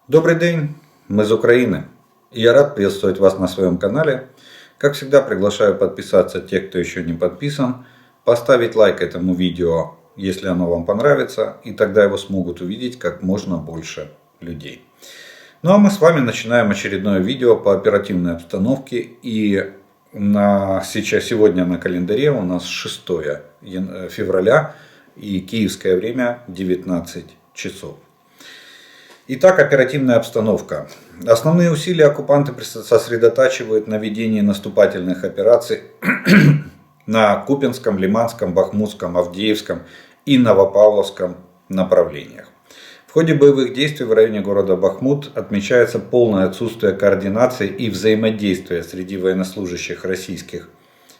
Добрый день, мы из Украины. И я рад приветствовать вас на своем канале. Как всегда, приглашаю подписаться тех, кто еще не подписан, поставить лайк этому видео, если оно вам понравится, и тогда его смогут увидеть как можно больше людей. Ну а мы с вами начинаем очередное видео по оперативной обстановке. И сегодня на календаре у нас 6 февраля и киевское время 19 часов. Итак, оперативная обстановка. Основные усилия оккупанты сосредотачивают на ведении наступательных операций на Купянском, Лиманском, Бахмутском, Авдеевском и Новопавловском направлениях. В ходе боевых действий в районе города Бахмут отмечается полное отсутствие координации и взаимодействия среди военнослужащих российских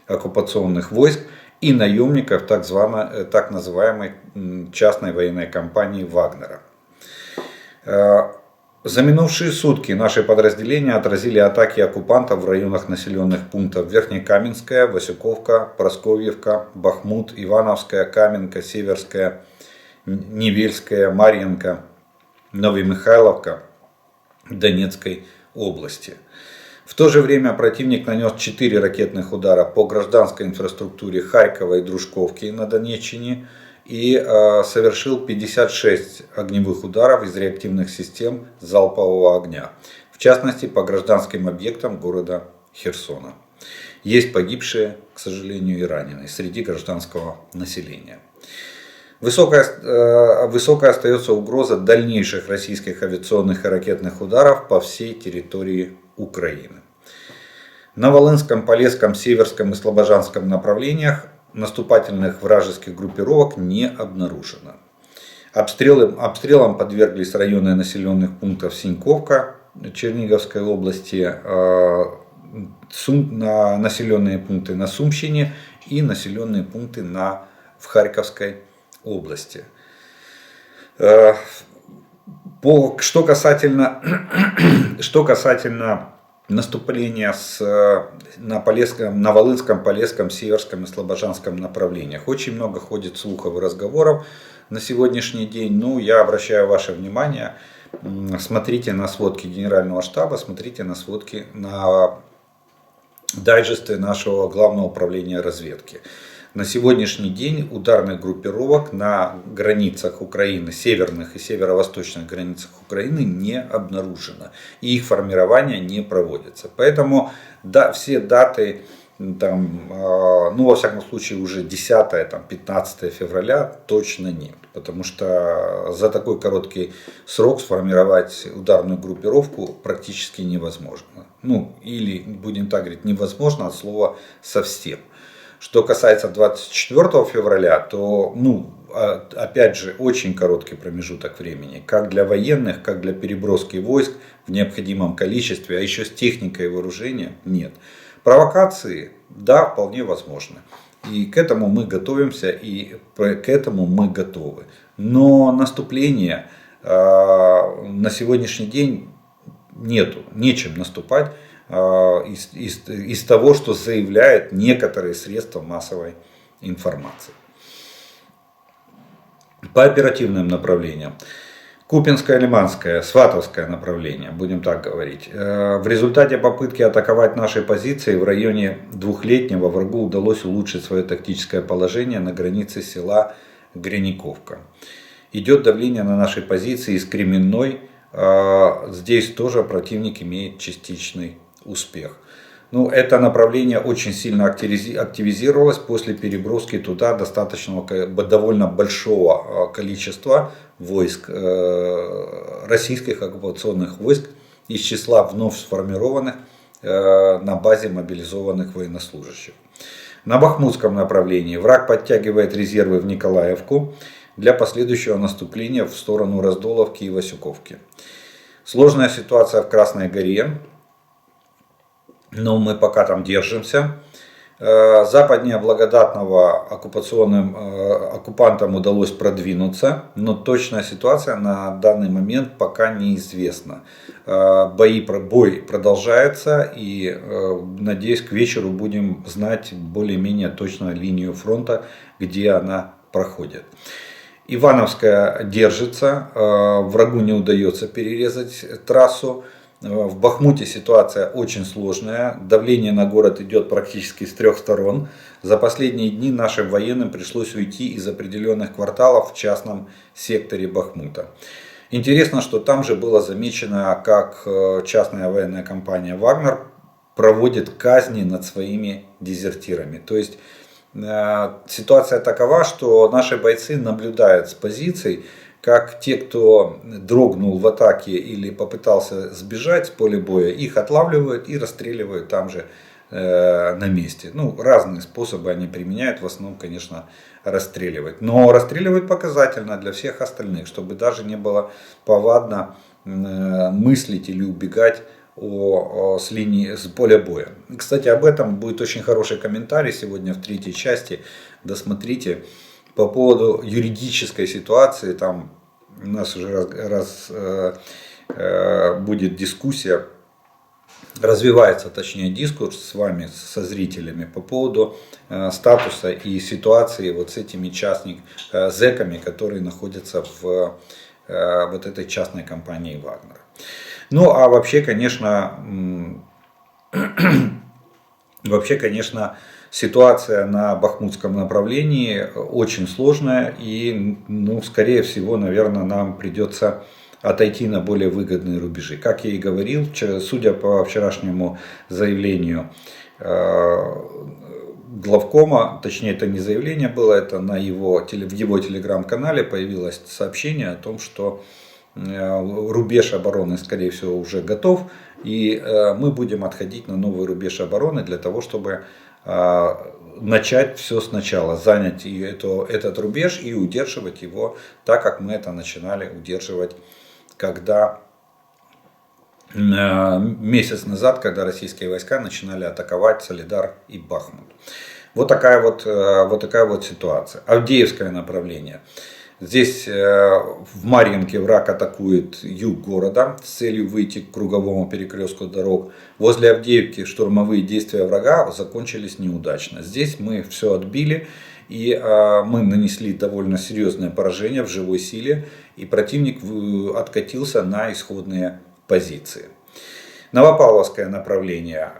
оккупационных войск и наемников так называемой частной военной компании Вагнера. За минувшие сутки наши подразделения отразили атаки оккупантов в районах населенных пунктов Верхнекаменская, Васюковка, Просковьевка, Бахмут, Ивановская, Каменка, Северская, Невельская, Марьинка, Новомихайловка Донецкой области. В то же время противник нанес 4 ракетных удара по гражданской инфраструктуре Харькова и Дружковки на Донеччине и совершил 56 огневых ударов из реактивных систем залпового огня, в частности по гражданским объектам города Херсона. Есть погибшие, к сожалению, и раненые среди гражданского населения. Высокая остается угроза дальнейших российских авиационных и ракетных ударов по всей территории Украины. На Волынском, Полесском, Северском и Слобожанском направлениях наступательных вражеских группировок не обнаружено. Обстрелам подверглись районы населенных пунктов Синьковка Черниговской области, населенные пункты на Сумщине и населенные пункты в Харьковской области. Что касательно наступления на Волынском, Полесском, Северском и Слобожанском направлениях. Очень много ходит слухов и разговоров на сегодняшний день. Ну, я обращаю ваше внимание, смотрите на сводки Генерального штаба, смотрите на сводки, на дайджесты нашего Главного управления разведки. На сегодняшний день ударных группировок на границах Украины, северных и северо-восточных границах Украины не обнаружено. И их формирование не проводится. Поэтому все даты, во всяком случае уже 10-15 февраля точно нет. Потому что за такой короткий срок сформировать ударную группировку практически невозможно. Или, будем так говорить, невозможно от слова совсем. Что касается 24 февраля, то, опять же, очень короткий промежуток времени, как для военных, как для переброски войск в необходимом количестве, а еще с техникой и вооружением нет. Провокации, да, вполне возможно. И к этому мы готовимся, и к этому мы готовы. Но наступления на сегодняшний день нету, нечем наступать. Из того, что заявляют некоторые средства массовой информации. По оперативным направлениям. Купинское, Лиманское, Сватовское направление, будем так говорить. В результате попытки атаковать наши позиции в районе Двухлетнего врагу удалось улучшить свое тактическое положение на границе села Гряниковка. Идет давление на наши позиции из Кременной. Здесь тоже противник имеет частичный успех. Это направление очень сильно активизировалось после переброски туда довольно большого количества войск, российских оккупационных войск из числа вновь сформированных на базе мобилизованных военнослужащих. На Бахмутском направлении враг подтягивает резервы в Николаевку для последующего наступления в сторону Раздоловки и Васюковки. Сложная ситуация в Красной Горе. Но мы пока там держимся. Западнее Благодатного оккупантам удалось продвинуться, но точная ситуация на данный момент пока неизвестна. Бой продолжается, и надеюсь, к вечеру будем знать более-менее точную линию фронта, где она проходит. Ивановская держится, врагу не удается перерезать трассу. В Бахмуте ситуация очень сложная, давление на город идет практически с трех сторон. За последние дни нашим военным пришлось уйти из определенных кварталов в частном секторе Бахмута. Интересно, что там же было замечено, как частная военная компания «Вагнер» проводит казни над своими дезертирами. То есть ситуация такова, что наши бойцы наблюдают с позиций, как те, кто дрогнул в атаке или попытался сбежать с поля боя, их отлавливают и расстреливают там же на месте. Ну, разные способы они применяют, в основном, конечно, расстреливать. Но расстреливать показательно для всех остальных, чтобы даже не было повадно мыслить или убегать с линии, с поля боя. Кстати, об этом будет очень хороший комментарий сегодня в третьей части. Досмотрите. По поводу юридической ситуации, там у нас уже будет дискуссия, развивается точнее дискурс с вами, со зрителями по поводу статуса и ситуации вот с этими зэками, которые находятся в вот этой частной компании «Вагнер». Ну а вообще, конечно, ситуация на бахмутском направлении очень сложная и, ну, скорее всего, наверное, нам придется отойти на более выгодные рубежи. Как я и говорил, судя по вчерашнему заявлению главкома, точнее это не заявление было, это в его телеграм-канале появилось сообщение о том, что рубеж обороны, скорее всего, уже готов, и мы будем отходить на новый рубеж обороны для того, чтобы начать все сначала, занять этот рубеж и удерживать его так, как мы это начинали удерживать, когда месяц назад, когда российские войска начинали атаковать Солидар и Бахмут. Вот такая вот ситуация. Авдеевское направление. Здесь в Марьинке враг атакует юг города с целью выйти к круговому перекрестку дорог. Возле Авдеевки штурмовые действия врага закончились неудачно. Здесь мы все отбили и мы нанесли довольно серьезное поражение в живой силе. И противник откатился на исходные позиции. Новопавловское направление.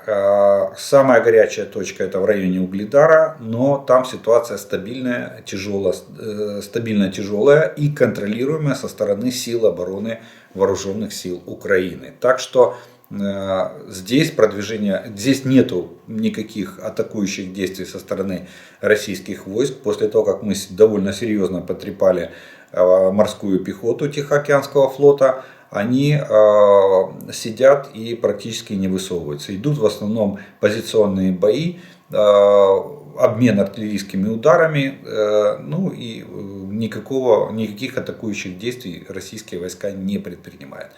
Самая горячая точка это в районе Угледара, но там ситуация стабильная, тяжелая и контролируемая со стороны сил обороны вооруженных сил Украины. Так что здесь нету никаких атакующих действий со стороны российских войск. После того, как мы довольно серьезно потрепали морскую пехоту Тихоокеанского флота, они сидят и практически не высовываются. Идут в основном позиционные бои, обмен артиллерийскими ударами, ну и никаких атакующих действий российские войска не предпринимают.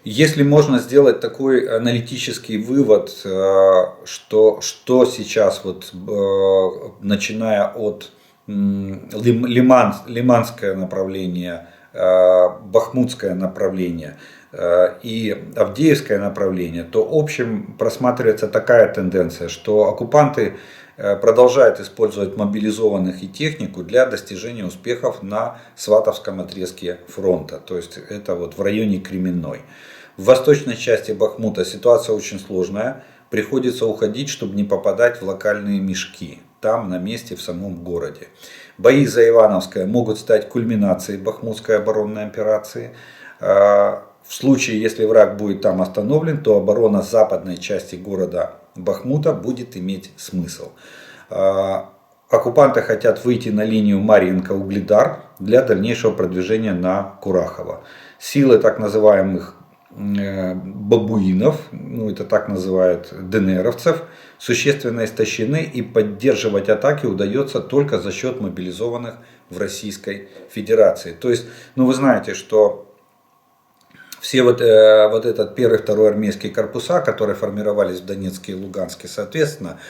Если можно сделать такой аналитический вывод, что сейчас, начиная от Лиманское направление, Бахмутское направление и Авдеевское направление, то в общем просматривается такая тенденция, что оккупанты продолжают использовать мобилизованных и технику для достижения успехов на Сватовском отрезке фронта, то есть это вот в районе Кременной. В восточной части Бахмута ситуация очень сложная, приходится уходить, чтобы не попадать в локальные мешки. Там, на месте, в самом городе. Бои за Ивановское могут стать кульминацией бахмутской оборонной операции. В случае, если враг будет там остановлен, то оборона западной части города Бахмута будет иметь смысл. Оккупанты хотят выйти на линию Марьинка-Угледар для дальнейшего продвижения на Курахово. Силы так называемых бабуинов, ну это так называют ДНРовцев, существенно истощены, и поддерживать атаки удается только за счет мобилизованных в Российской Федерации. То есть, ну вы знаете, что все вот этот первый, второй армейские корпуса, которые формировались в Донецке и Луганске, соответственно,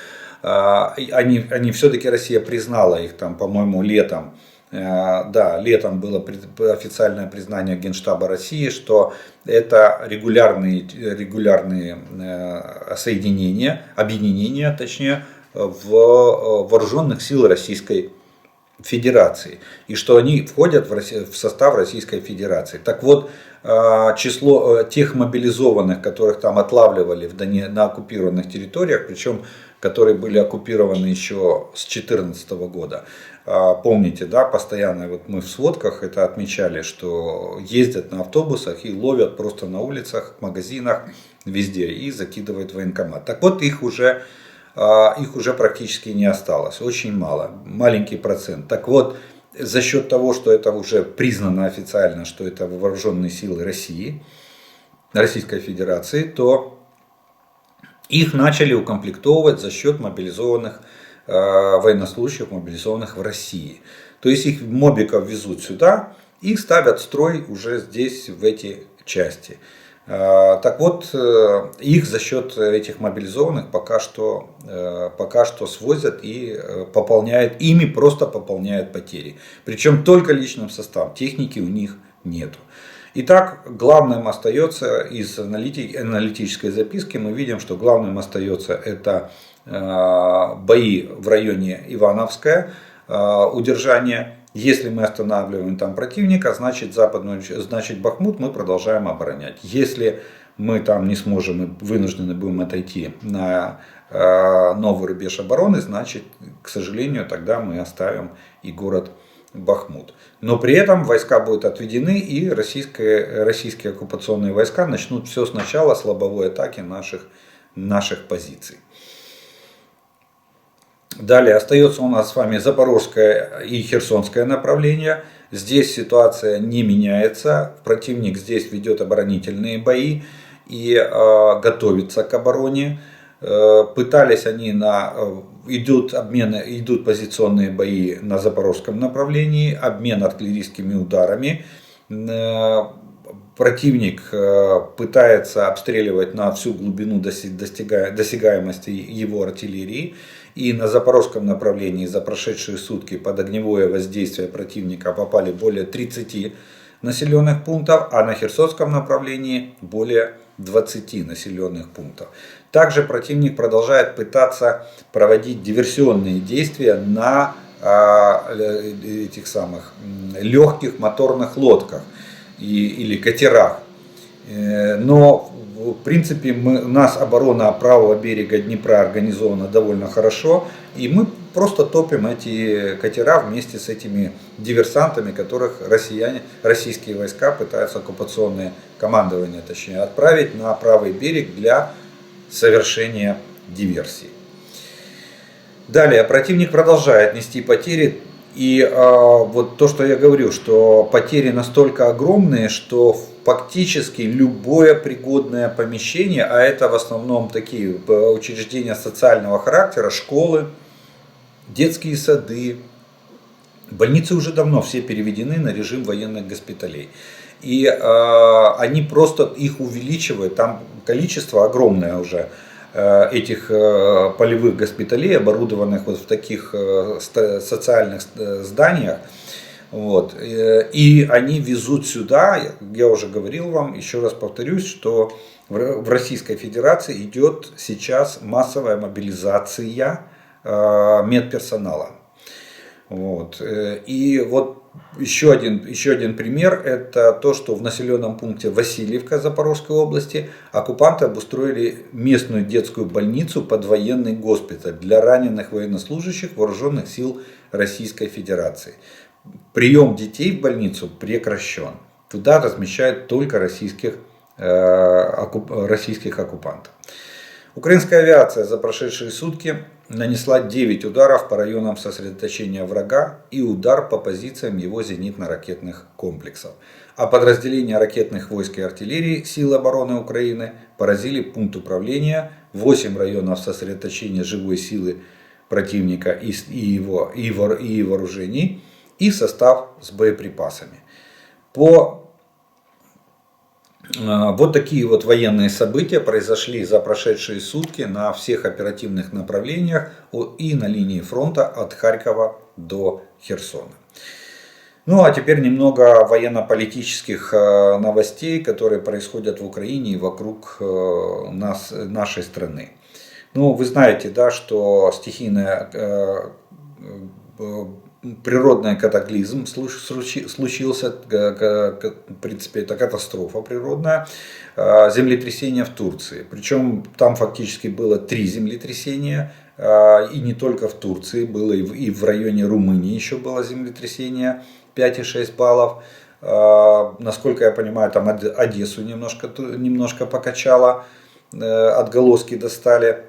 они все-таки Россия признала их там, по-моему, летом. Да, летом было официальное признание Генштаба России, что это регулярные соединения, объединения, точнее, в вооруженных сил Российской Федерации, и что они входят в состав Российской Федерации. Так вот, число тех мобилизованных, которых там отлавливали на оккупированных территориях, причем которые были оккупированы еще с 2014 года. Помните, да, постоянно вот мы в сводках это отмечали, что ездят на автобусах и ловят просто на улицах, в магазинах, везде и закидывают в военкомат. Так вот, их уже практически не осталось, очень мало, маленький процент. Так вот, за счет того, что это уже признано официально, что это вооруженные силы России, Российской Федерации, то их начали укомплектовывать за счет мобилизованных военнослужащих, мобилизованных в России. То есть их мобиков везут сюда и ставят строй уже здесь, в эти части. Так вот, их за счет этих мобилизованных пока что свозят и ими просто пополняют потери. Причем только личным составом, техники у них нету. Итак, главным остается из аналитической записки, мы видим, что главным остается это бои в районе Ивановская, удержание. Если мы останавливаем там противника, значит Бахмут мы продолжаем оборонять. Если мы там не сможем и вынуждены будем отойти на новый рубеж обороны, значит, к сожалению, тогда мы оставим и город Бахмут. Но при этом войска будут отведены, и российские оккупационные войска начнут все сначала с лобовой атаки наших позиций. Далее остается у нас с вами Запорожское и Херсонское направление. Здесь ситуация не меняется. Противник здесь ведет оборонительные бои и готовится к обороне. Пытались они идут позиционные бои на Запорожском направлении, обмен артиллерийскими ударами. Противник пытается обстреливать на всю глубину досягаемости его артиллерии. И на Запорожском направлении за прошедшие сутки под огневое воздействие противника попали более 30 населенных пунктов, а на Херсонском направлении более 20 населенных пунктов. Также противник продолжает пытаться проводить диверсионные действия на этих самых легких моторных лодках или катерах. Но в принципе у нас оборона правого берега Днепра организована довольно хорошо, и мы просто топим эти катера вместе с этими диверсантами, которых российские войска пытаются, оккупационное командование точнее, отправить на правый берег для совершения диверсии. Далее, противник продолжает нести потери. И вот то, что я говорю, что потери настолько огромные, что фактически любое пригодное помещение, а это в основном такие учреждения социального характера, школы, детские сады, больницы уже давно все переведены на режим военных госпиталей. И они просто их увеличивают, там количество огромное уже этих полевых госпиталей, оборудованных вот в таких социальных зданиях. Вот. И они везут сюда, я уже говорил вам, еще раз повторюсь, что в Российской Федерации идет сейчас массовая мобилизация медперсонала. Вот. И вот еще один пример, это то, что в населенном пункте Васильевка Запорожской области оккупанты обустроили местную детскую больницу под военный госпиталь для раненых военнослужащих вооруженных сил Российской Федерации. Прием детей в больницу прекращен. Туда размещают только российских оккупантов. Украинская авиация за прошедшие сутки нанесла 9 ударов по районам сосредоточения врага и удар по позициям его зенитно-ракетных комплексов. А подразделения ракетных войск и артиллерии сил обороны Украины поразили пункт управления, 8 районов сосредоточения живой силы противника и вооружений и состав с боеприпасами. Вот такие вот военные события произошли за прошедшие сутки на всех оперативных направлениях и на линии фронта от Харькова до Херсона. Ну а теперь немного военно-политических новостей, которые происходят в Украине и вокруг нашей страны. Ну, вы знаете, да, что стихийная природный катаклизм случился, в принципе, это катастрофа природная, землетрясение в Турции. Причем там фактически было 3 землетрясения, и не только в Турции, было и в районе Румынии еще было землетрясение 5,6 баллов. Насколько я понимаю, там Одессу немножко покачало, отголоски достали.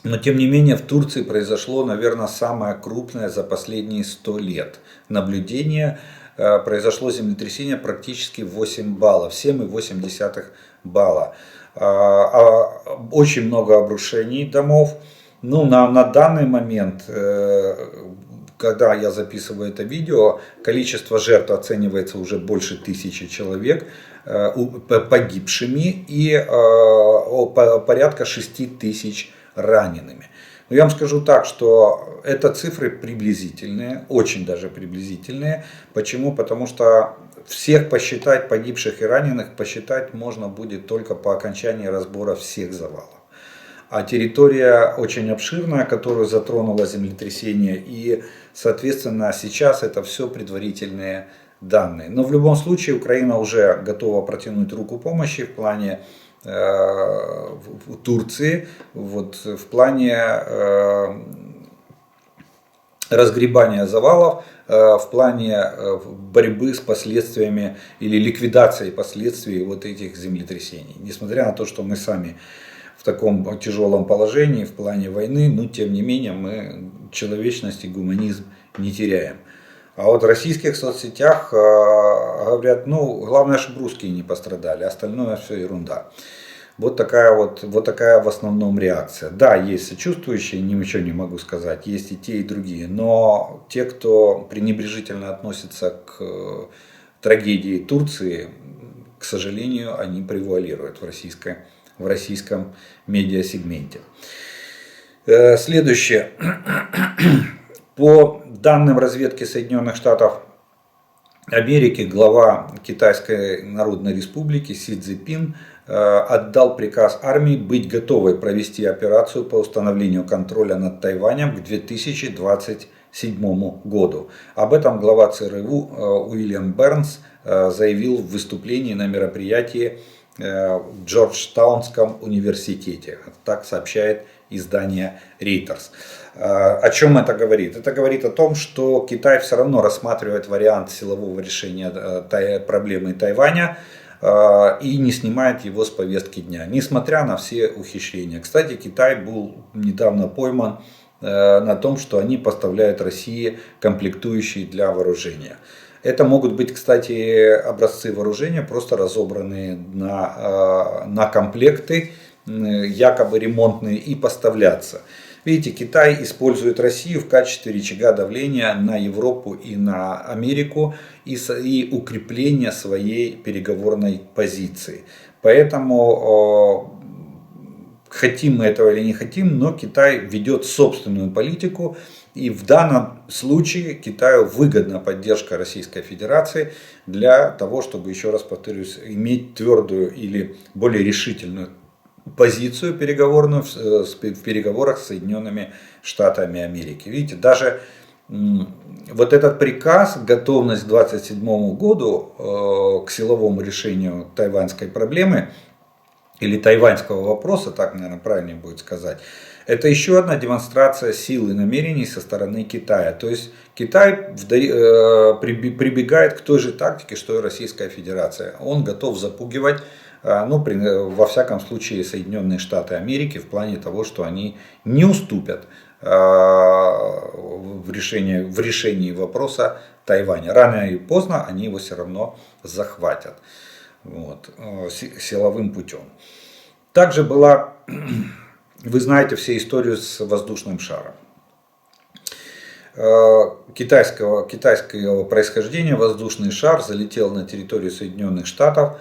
Но тем не менее в Турции произошло, наверное, самое крупное за последние 100 лет наблюдение. Произошло землетрясение практически 8 баллов, 7,8 балла. Очень много обрушений домов. Ну, на данный момент, когда я записываю это видео, количество жертв оценивается уже больше 1000 человек погибшими и порядка 6000 ранеными. Но я вам скажу так, что это цифры приблизительные, очень даже приблизительные. Почему? Потому что всех посчитать, погибших и раненых, посчитать можно будет только по окончании разбора всех завалов. А территория очень обширная, которую затронуло землетрясение, и, соответственно, сейчас это все предварительные данные. Но в любом случае Украина уже готова протянуть руку помощи в плане в Турции, вот, в плане разгребания завалов, в плане борьбы с последствиями или ликвидации последствий вот этих землетрясений. Несмотря на то, что мы сами в таком тяжелом положении в плане войны, но тем не менее мы человечность и гуманизм не теряем. А вот в российских соцсетях говорят, ну, главное, чтобы русские не пострадали, остальное все ерунда. Вот такая в основном реакция. Да, есть сочувствующие, ничего не могу сказать, есть и те, и другие. Но те, кто пренебрежительно относится к трагедии Турции, к сожалению, они превалируют в российском медиасегменте. Следующее. По данным разведки Соединенных Штатов Америки, глава Китайской Народной Республики Си Цзиньпин отдал приказ армии быть готовой провести операцию по установлению контроля над Тайванем к 2027 году. Об этом глава ЦРУ Уильям Бернс заявил в выступлении на мероприятии в Джорджтаунском университете. Так сообщает издание Reuters. О чем это говорит? Это говорит о том, что Китай все равно рассматривает вариант силового решения проблемы Тайваня и не снимает его с повестки дня, несмотря на все ухищрения. Кстати, Китай был недавно пойман на том, что они поставляют России комплектующие для вооружения. Это могут быть, кстати, образцы вооружения, просто разобранные на комплекты, якобы ремонтные, и поставляться. Видите, Китай использует Россию в качестве рычага давления на Европу и на Америку и укрепления своей переговорной позиции. Поэтому, хотим мы этого или не хотим, но Китай ведет собственную политику. И в данном случае Китаю выгодна поддержка Российской Федерации для того, чтобы, еще раз повторюсь, иметь твердую или более решительную позицию переговорную в переговорах с Соединенными Штатами Америки. Видите, даже вот этот приказ, готовность к 2027 году к силовому решению тайваньской проблемы или тайваньского вопроса, так, наверное, правильнее будет сказать, это еще одна демонстрация сил и намерений со стороны Китая. То есть Китай прибегает к той же тактике, что и Российская Федерация. Он готов запугивать, во всяком случае, Соединенные Штаты Америки в плане того, что они не уступят в решении вопроса Тайваня. Рано или поздно они его все равно захватят силовым путем. Также была, вы знаете все историю с воздушным шаром. Китайского происхождения воздушный шар залетел на территорию Соединенных Штатов,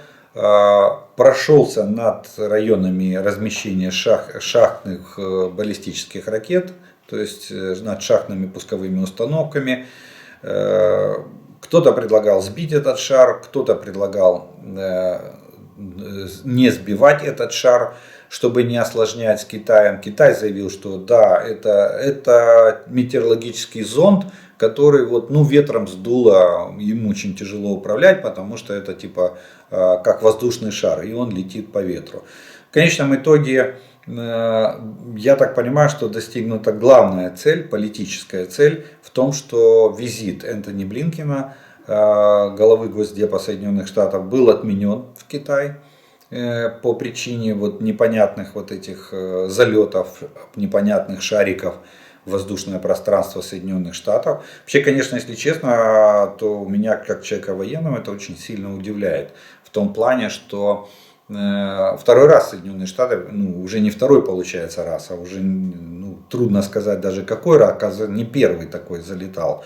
прошелся над районами размещения шахтных баллистических ракет, то есть над шахтными пусковыми установками. Кто-то предлагал сбить этот шар, кто-то предлагал не сбивать этот шар. чтобы не осложнять с Китаем, Китай заявил, что да, это метеорологический зонд, который вот, ну, ветром сдуло, ему очень тяжело управлять, потому что это типа как воздушный шар, и он летит по ветру. В конечном итоге, я так понимаю, что достигнута главная цель, политическая цель в том, что визит Энтони Блинкена, главы Госдепа Соединенных Штатов, был отменен в Китай по причине вот непонятных вот этих залетов, непонятных шариков в воздушное пространство Соединенных Штатов. Вообще, конечно, если честно, то меня как человека военного это очень сильно удивляет. В том плане, что второй раз Соединенные Штаты, ну, уже не второй получается раз, а уже, ну, трудно сказать даже какой раз, оказывается, не первый такой залетал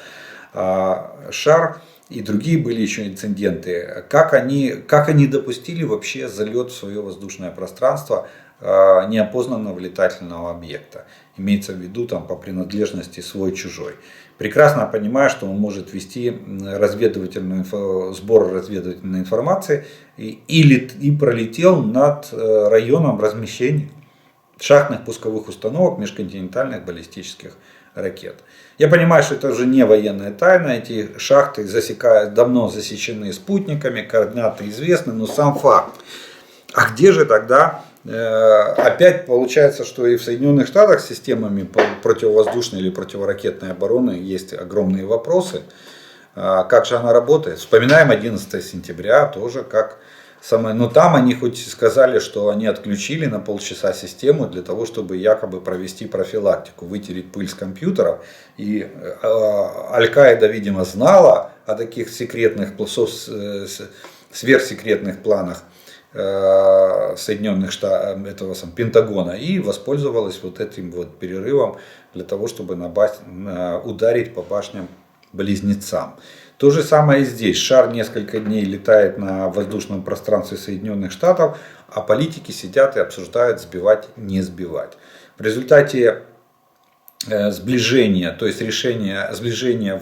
шар. И другие были еще инциденты. Как они допустили вообще залет в свое воздушное пространство неопознанного летательного объекта? Имеется в виду там по принадлежности свой-чужой. Прекрасно понимая, что он может вести сбор разведывательной информации и пролетел над районом размещения шахтных пусковых установок межконтинентальных баллистических ракет. Я понимаю, что это уже не военная тайна, эти шахты давно засечены спутниками, координаты известны, но сам факт. А где же тогда, опять получается, что и в Соединенных Штатах с системами противовоздушной или противоракетной обороны есть огромные вопросы. Как же она работает? Вспоминаем 11 сентября тоже как самое. Но там они хоть сказали, что они отключили на полчаса систему для того, чтобы якобы провести профилактику, вытереть пыль с компьютеров. И Аль-Каида, видимо, знала о таких секретных, сверхсекретных планах Соединенных Штатов, этого Пентагона, и воспользовалась вот этим вот перерывом для того, чтобы ударить по башням-близнецам. То же самое и здесь. Шар несколько дней летает на воздушном пространстве Соединенных Штатов, а политики сидят и обсуждают, сбивать, не сбивать. В результате сближения, то есть сближения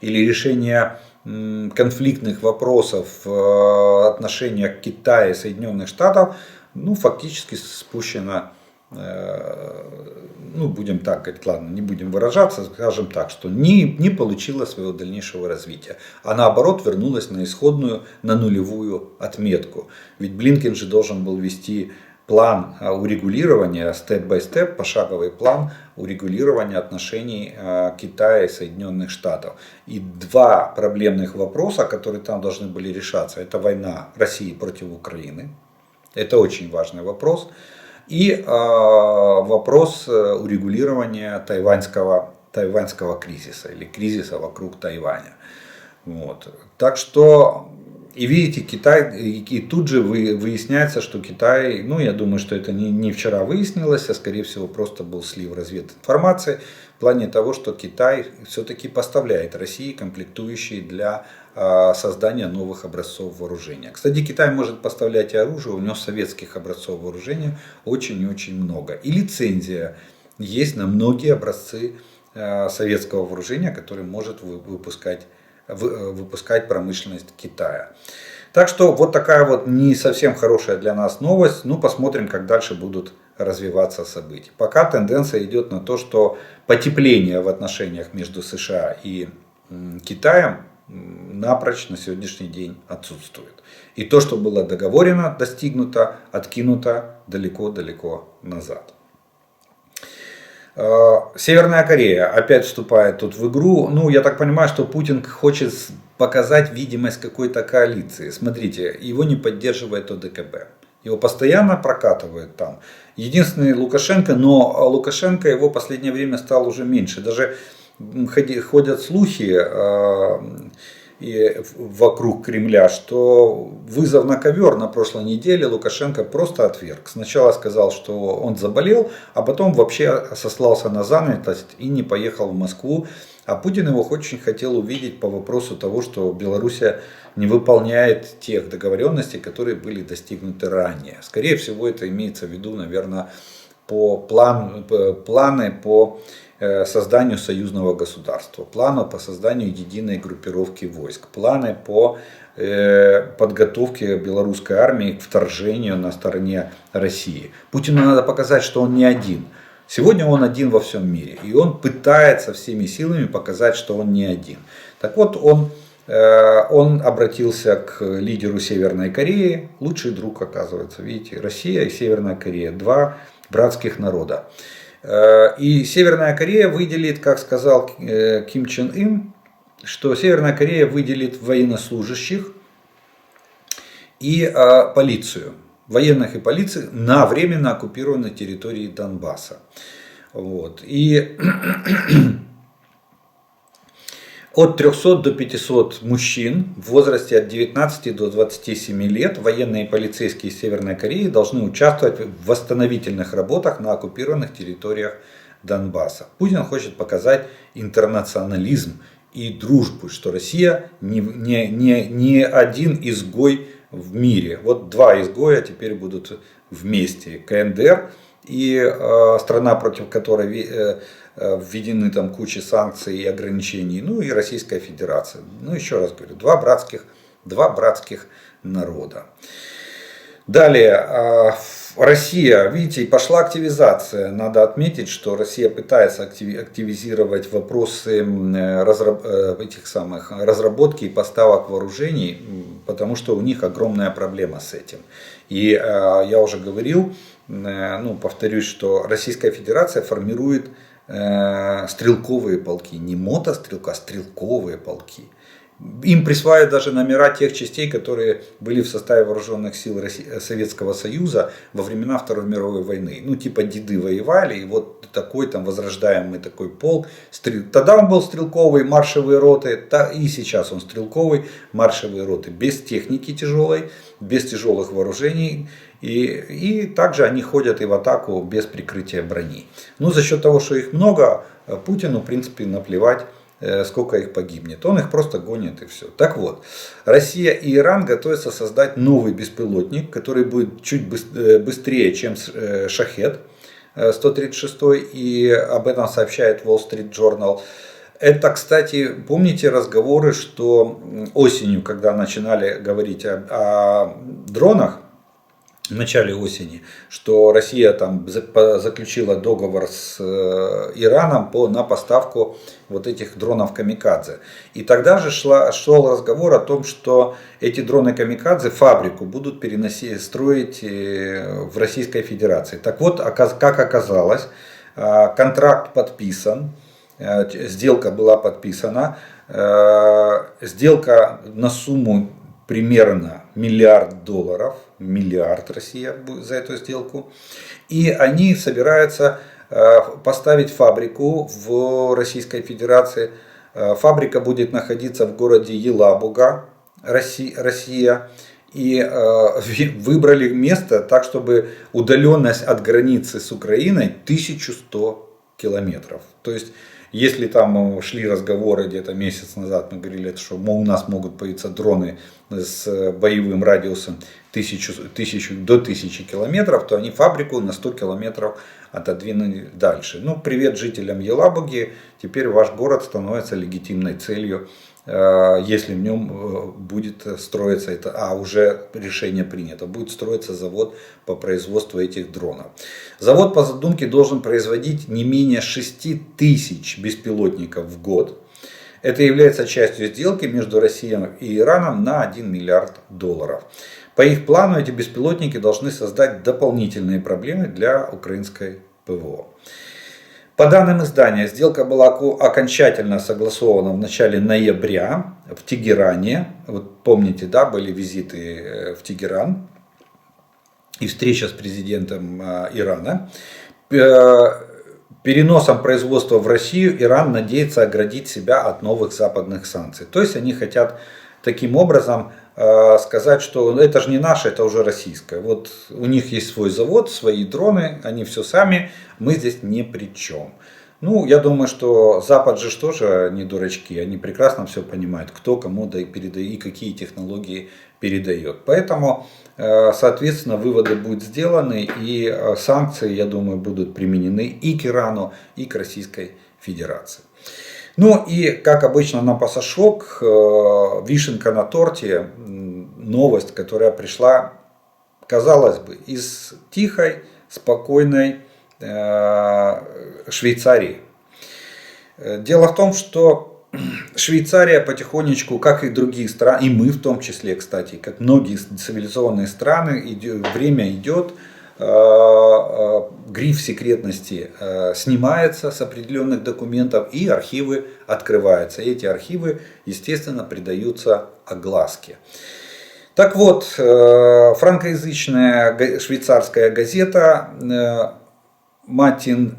или решения конфликтных вопросов в отношениях Китая и Соединенных Штатов, ну, фактически спущено, ну, будем так говорить, ладно, не будем выражаться, скажем так, что не получила своего дальнейшего развития, а наоборот вернулась на исходную, на нулевую отметку. Ведь Блинкен же должен был вести план урегулирования, степ-бай-степ, пошаговый план урегулирования отношений Китая и Соединенных Штатов. И два проблемных вопроса, которые там должны были решаться, это война России против Украины, это очень важный вопрос, и вопрос урегулирования тайваньского кризиса или кризиса вокруг Тайваня. Вот. Так что, и видите, Китай, и тут же выясняется, что Китай, ну, я думаю, что это не вчера выяснилось, а скорее всего просто был слив развединформации в плане того, что Китай все-таки поставляет России комплектующие для создания новых образцов вооружения. Кстати, Китай может поставлять и оружие, у него советских образцов вооружения очень и очень много. И лицензия есть на многие образцы советского вооружения, которые может выпускать промышленность Китая. Так что вот такая вот не совсем хорошая для нас новость. Ну, посмотрим, как дальше будут развиваться события. Пока тенденция идет на то, что потепление в отношениях между США и Китаем напрочь на сегодняшний день отсутствует. И то, что было договорено, достигнуто, откинуто далеко-далеко назад. Северная Корея опять вступает тут в игру. Ну, я так понимаю, что Путин хочет показать видимость какой-то коалиции. Смотрите, его не поддерживает ОДКБ. Его постоянно прокатывают там. Единственный Лукашенко, но Лукашенко его в последнее время стал уже меньше. Даже ходят слухи вокруг Кремля, что вызов на ковер на прошлой неделе Лукашенко просто отверг. Сначала сказал, что он заболел, а потом вообще сослался на занятость и не поехал в Москву. А Путин его очень хотел увидеть по вопросу того, что Белоруссия не выполняет тех договоренностей, которые были достигнуты ранее. Скорее всего, это имеется в виду, наверное, планы по созданию союзного государства, планы по созданию единой группировки войск, планы по подготовке белорусской армии к вторжению на стороне России. Путину надо показать, что он не один. Сегодня он один во всем мире. И он пытается всеми силами показать, что он не один. Так вот, он обратился к лидеру Северной Кореи. Лучший друг, оказывается. Видите, Россия и Северная Корея. Два братских народа. И Северная Корея выделит, как сказал Ким Чен Ын, что Северная Корея выделит военнослужащих и полицию. Военных и полиции на временно оккупированной территории Донбасса. Вот. И от 300 до 500 мужчин в возрасте от 19 до 27 лет военные и полицейские Северной Кореи должны участвовать в восстановительных работах на оккупированных территориях Донбасса. Путин хочет показать интернационализм и дружбу, что Россия не один изгой в мире. Вот два изгоя теперь будут вместе. КНДР и страна, против которой введены там куча санкций и ограничений, ну и Российская Федерация. Ну еще раз говорю, два братских народа. Далее, Россия, видите, пошла активизация. Надо отметить, что Россия пытается активизировать вопросы разработки и поставок вооружений, потому что у них огромная проблема с этим. И я уже говорил, повторюсь, что Российская Федерация формирует стрелковые полки, не мотострелка, а стрелковые полки. Им присваивают даже номера тех частей, которые были в составе вооруженных сил Советского Союза во времена Второй мировой войны. Ну, типа деды воевали, и вот такой там возрождаемый такой полк. Тогда он был стрелковый, маршевые роты, и сейчас он стрелковый, маршевые роты. Без техники тяжелой, без тяжелых вооружений. И также они ходят и в атаку без прикрытия брони. Ну, за счет того, что их много, Путину, в принципе, наплевать, сколько их погибнет. Он их просто гонит и все. Так вот, Россия и Иран готовятся создать новый беспилотник, который будет чуть быстрее, чем Шахед 136, и об этом сообщает Wall Street Journal. Это, кстати, помните разговоры, что осенью, когда начинали говорить о дронах, в начале осени, что Россия там заключила договор с Ираном на поставку вот этих дронов камикадзе. И тогда же шел разговор о том, что эти дроны камикадзе фабрику будут строить в Российской Федерации. Так вот, как оказалось, контракт подписан, сделка была подписана, сделка на сумму примерно $1 миллиард Россия за эту сделку. И они собираются поставить фабрику в Российской Федерации. Фабрика будет находиться в городе Елабуга, Россия. И выбрали место так, чтобы удаленность от границы с Украиной 1100 километров. То есть, если там шли разговоры где-то месяц назад, мы говорили, что у нас могут появиться дроны с боевым радиусом 1000 километров, то они фабрику на 100 километров отодвинули дальше. Ну, привет жителям Елабуги, теперь ваш город становится легитимной целью, если в нем будет строиться это, уже решение принято, будет строиться завод по производству этих дронов. Завод по задумке должен производить не менее 6000 беспилотников в год. Это является частью сделки между Россией и Ираном на $1 миллиард. По их плану эти беспилотники должны создать дополнительные проблемы для украинской ПВО. По данным издания, сделка была окончательно согласована в начале ноября в Тегеране. Вот помните, да, были визиты в Тегеран и встреча с президентом Ирана. Переносом производства в Россию Иран надеется оградить себя от новых западных санкций. То есть они хотят таким образом сказать, что это же не наше, это уже российское. Вот у них есть свой завод, свои дроны, они все сами, мы здесь ни при чем. Ну, я думаю, что Запад же тоже не дурачки, они прекрасно все понимают, кто кому да и передает, и какие технологии передает. Поэтому, соответственно, выводы будут сделаны, и санкции, я думаю, будут применены и к Ирану, и к Российской Федерации. Ну и, как обычно, на пасашок, вишенка на торте, новость, которая пришла, казалось бы, из тихой, спокойной Швейцарии. Дело в том, что Швейцария потихонечку, как и другие страны, и мы в том числе, кстати, как многие цивилизованные страны, время идет, гриф секретности снимается с определенных документов и архивы открываются. И эти архивы, естественно, придаются огласке. Так вот, франкоязычная швейцарская газета Матин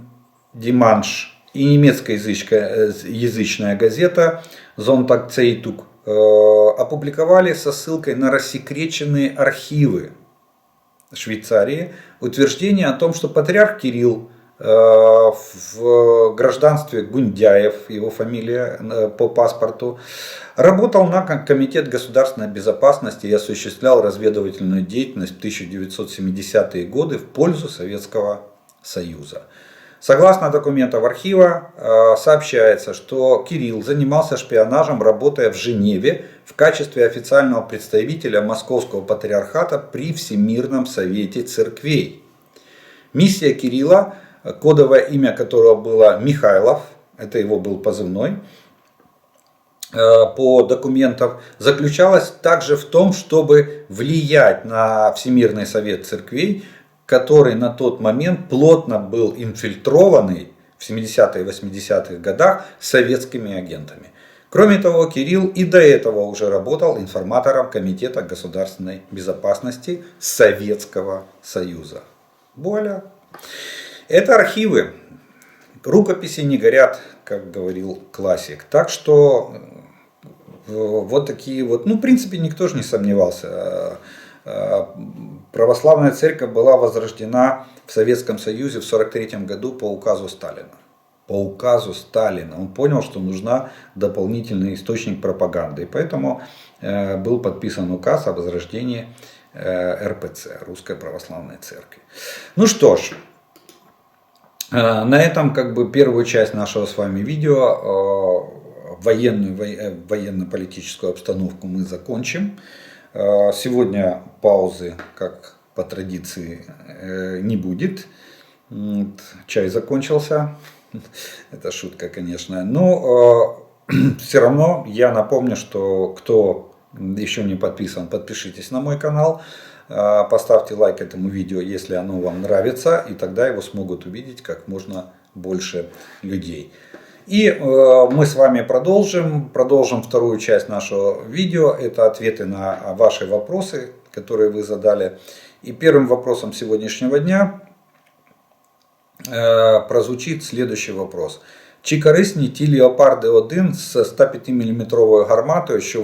Диманш и немецкоязычная газета Зонтаг Цейтуг опубликовали со ссылкой на рассекреченные архивы Швейцарии утверждение о том, что патриарх Кирилл в гражданстве Гундяев, его фамилия по паспорту, работал на Комитет государственной безопасности и осуществлял разведывательную деятельность в 1970-е годы в пользу Советского Союза. Согласно документам архива, сообщается, что Кирилл занимался шпионажем, работая в Женеве в качестве официального представителя Московского патриархата при Всемирном совете церквей. Миссия Кирилла, кодовое имя которого было Михайлов, это его был позывной, по документам, заключалась также в том, чтобы влиять на Всемирный совет церквей, который на тот момент плотно был инфильтрованный в 70-е и 80-х годах советскими агентами. Кроме того, Кирилл и до этого уже работал информатором Комитета государственной безопасности Советского Союза. Вуаля. Это архивы. Рукописи не горят, как говорил классик. Так что вот такие вот, ну, в принципе, никто же не сомневался. Православная церковь была возрождена в Советском Союзе в 1943 году по указу Сталина. По указу Сталина. Он понял, что нужна дополнительный источник пропаганды. И поэтому был подписан указ о возрождении РПЦ, Русской Православной Церкви. Ну что ж, на этом как бы первую часть нашего с вами видео, военно-политическую обстановку мы закончим. Сегодня паузы, как по традиции, не будет. Чай закончился. Это шутка, конечно. Но все равно я напомню, что кто еще не подписан, подпишитесь на мой канал. Поставьте лайк этому видео, если оно вам нравится. И тогда его смогут увидеть как можно больше людей. И мы с вами продолжим вторую часть нашего видео. Это ответы на ваши вопросы, которые вы задали. И первым вопросом сегодняшнего дня прозвучит следующий вопрос. Чи корисні ті Леопарди 1 з 105-мм гарматою, що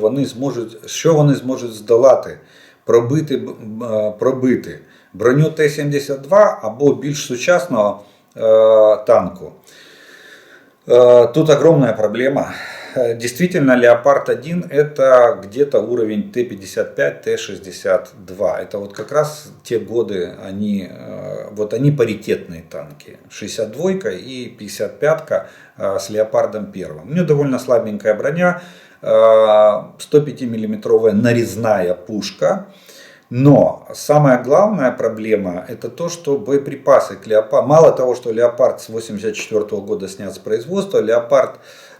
вони зможуть здолати, пробити броню Т-72 або більш сучасного танку? Тут огромная проблема. Действительно, Леопард-1 это где-то уровень Т-55, Т-62. Это вот как раз те годы, они паритетные танки. 62-ка и 55-ка с Леопардом 1. У нее довольно слабенькая броня, 105-миллиметровая нарезная пушка. Но самая главная проблема это то, что боеприпасы к Леопарду, мало того, что Леопард с 1984 года снят с производства,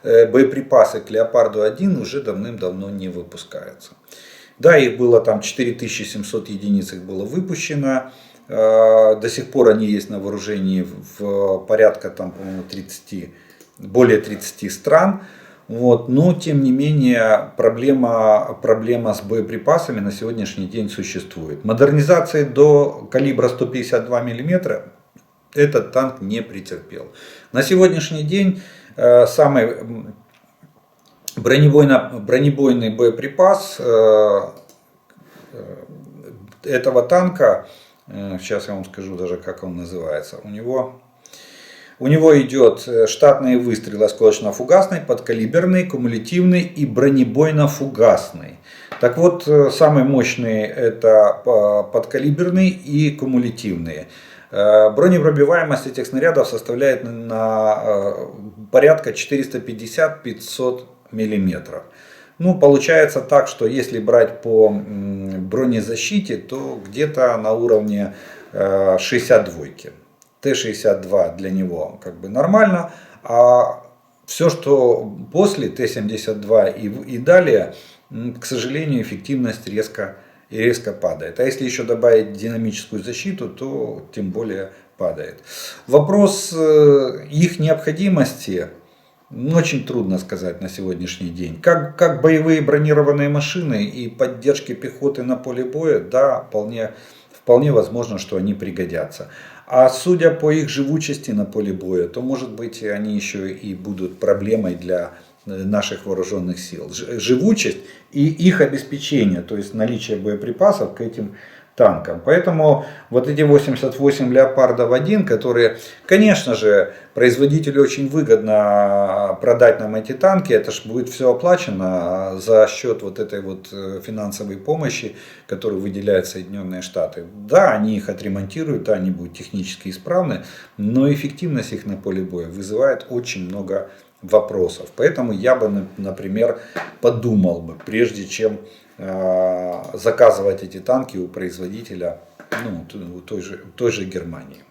боеприпасы к Леопарду 1 уже давным-давно не выпускаются. Да, их было там 4700 единиц, их было выпущено. До сих пор они есть на вооружении в порядка там, по-моему, более 30 стран. Вот, но тем не менее проблема с боеприпасами на сегодняшний день существует. Модернизации до калибра 152 мм этот танк не претерпел. На сегодняшний день самый бронебойный боеприпас этого танка, сейчас я вам скажу даже как он называется, у него У него идет штатные выстрелы осколочно-фугасный, подкалиберный, кумулятивный и бронебойно-фугасный. Так вот, самые мощные это подкалиберный и кумулятивные. Бронепробиваемость этих снарядов составляет на порядка 450-500 мм. Ну, получается так, что если брать по бронезащите, то где-то на уровне 62. Т-62 для него как бы нормально, а все, что после Т-72 и далее, к сожалению, эффективность резко падает. А если еще добавить динамическую защиту, то тем более падает. Вопрос их необходимости очень трудно сказать на сегодняшний день. Как боевые бронированные машины и поддержки пехоты на поле боя, да, вполне возможно, что они пригодятся. А судя по их живучести на поле боя, то может быть они еще и будут проблемой для наших вооруженных сил. Живучесть и их обеспечение, то есть наличие боеприпасов к этим танкам. Поэтому вот эти 88 Леопардов-1, которые, конечно же, производителю очень выгодно продать нам эти танки, это же будет все оплачено за счет вот этой вот финансовой помощи, которую выделяют Соединенные Штаты. Да, они их отремонтируют, да, они будут технически исправны, но эффективность их на поле боя вызывает очень много вопросов. Поэтому я бы, например, подумал бы, прежде чем заказывать эти танки у производителя, у той же Германии.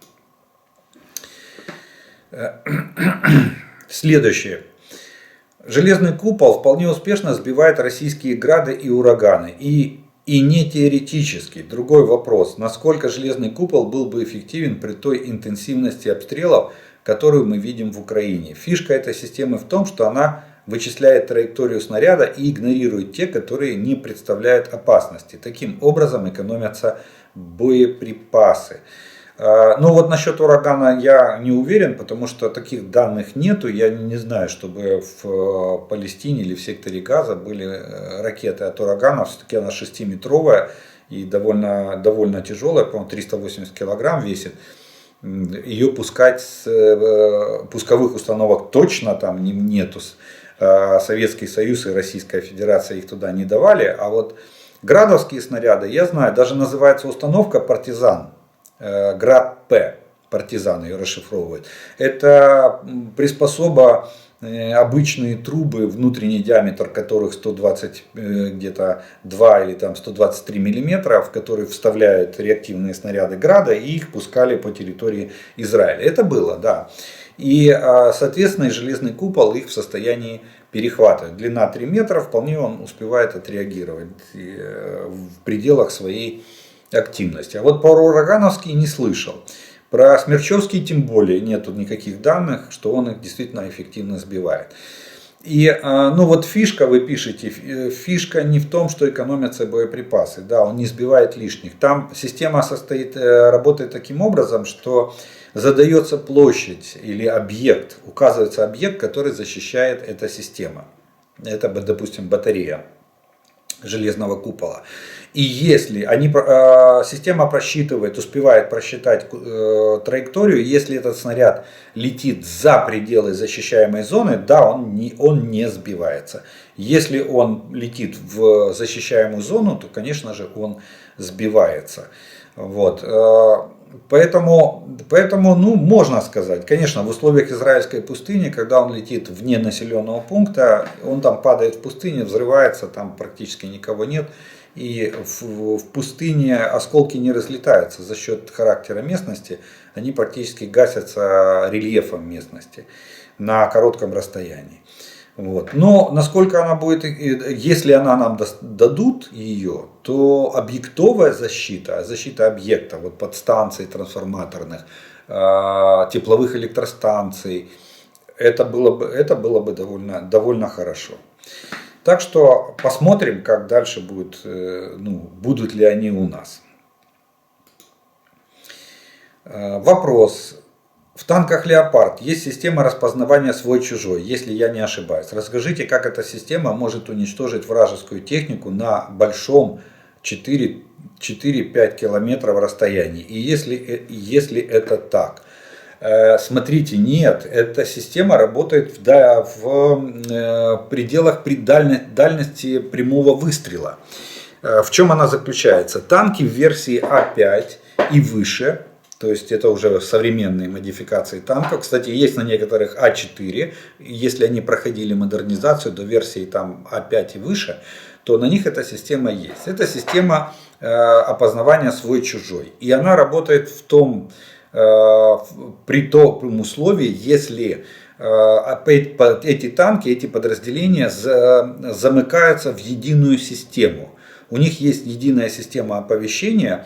Следующее. Железный купол вполне успешно сбивает российские грады и ураганы. И не теоретически. Другой вопрос. Насколько железный купол был бы эффективен при той интенсивности обстрелов, которую мы видим в Украине. Фишка этой системы в том, что она вычисляет траекторию снаряда и игнорирует те, которые не представляют опасности. Таким образом экономятся боеприпасы. Но вот насчет урагана я не уверен, потому что таких данных нету. Я не знаю, чтобы в Палестине или в секторе Газа были ракеты от урагана. Все-таки она 6-метровая и довольно тяжелая, по-моему, 380 килограмм весит. Ее пускать с пусковых установок точно там нету. Советский Союз и Российская Федерация их туда не давали. А вот градовские снаряды, я знаю, даже называется установка «Партизан». Град-П. Партизан ее расшифровывает. Это приспособа, обычные трубы, внутренний диаметр которых 120 где-то 2 или там 123 миллиметра, в которые вставляют реактивные снаряды Града и их пускали по территории Израиля. Это было, да. И, соответственно, железный купол их в состоянии перехватывать. Длина 3 метра, вполне он успевает отреагировать в пределах своей активности. А вот про урагановский не слышал. Про Смерчевский тем более нету никаких данных, что он их действительно эффективно сбивает. И вот фишка, вы пишете, фишка не в том, что экономятся боеприпасы. Да, он не сбивает лишних. Там система работает таким образом, что задается площадь или объект, указывается объект, который защищает эта система. Это, допустим, батарея железного купола. И если система просчитывает, успевает просчитать траекторию, если этот снаряд летит за пределы защищаемой зоны, да, он не сбивается. Если он летит в защищаемую зону, то, конечно же, он сбивается. Вот. Поэтому, можно сказать, конечно, в условиях израильской пустыни, когда он летит вне населенного пункта, он там падает в пустыне, взрывается, там практически никого нет. И в пустыне осколки не разлетаются за счет характера местности, они практически гасятся рельефом местности на коротком расстоянии. Вот. Но насколько она будет, если она нам дадут ее, то объектовая защита объекта, вот подстанций трансформаторных, тепловых электростанций, это было бы довольно хорошо. Так что посмотрим, как дальше будет, будут ли они у нас. Вопрос. В танках «Леопард» есть система распознавания свой-чужой, если я не ошибаюсь. Расскажите, как эта система может уничтожить вражескую технику на большом 4-5 километров расстоянии. И если это так. Смотрите, нет, эта система работает в пределах при дальности прямого выстрела. В чем она заключается? Танки в версии А5 и выше, то есть это уже современные модификации танков. Кстати, есть на некоторых А4, если они проходили модернизацию до версии там А5 и выше, то на них эта система есть. Это система опознавания свой-чужой. И она работает при том условии, если эти танки, эти подразделения замыкаются в единую систему. У них есть единая система оповещения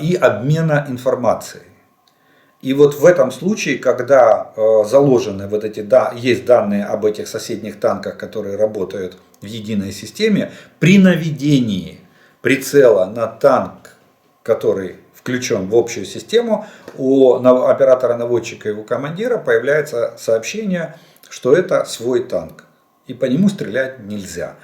и обмена информацией. И вот в этом случае, когда заложены есть данные об этих соседних танках, которые работают в единой системе, при наведении прицела на танк, который включен в общую систему, у оператора-наводчика и у командира появляется сообщение, что это свой танк. И по нему стрелять нельзя.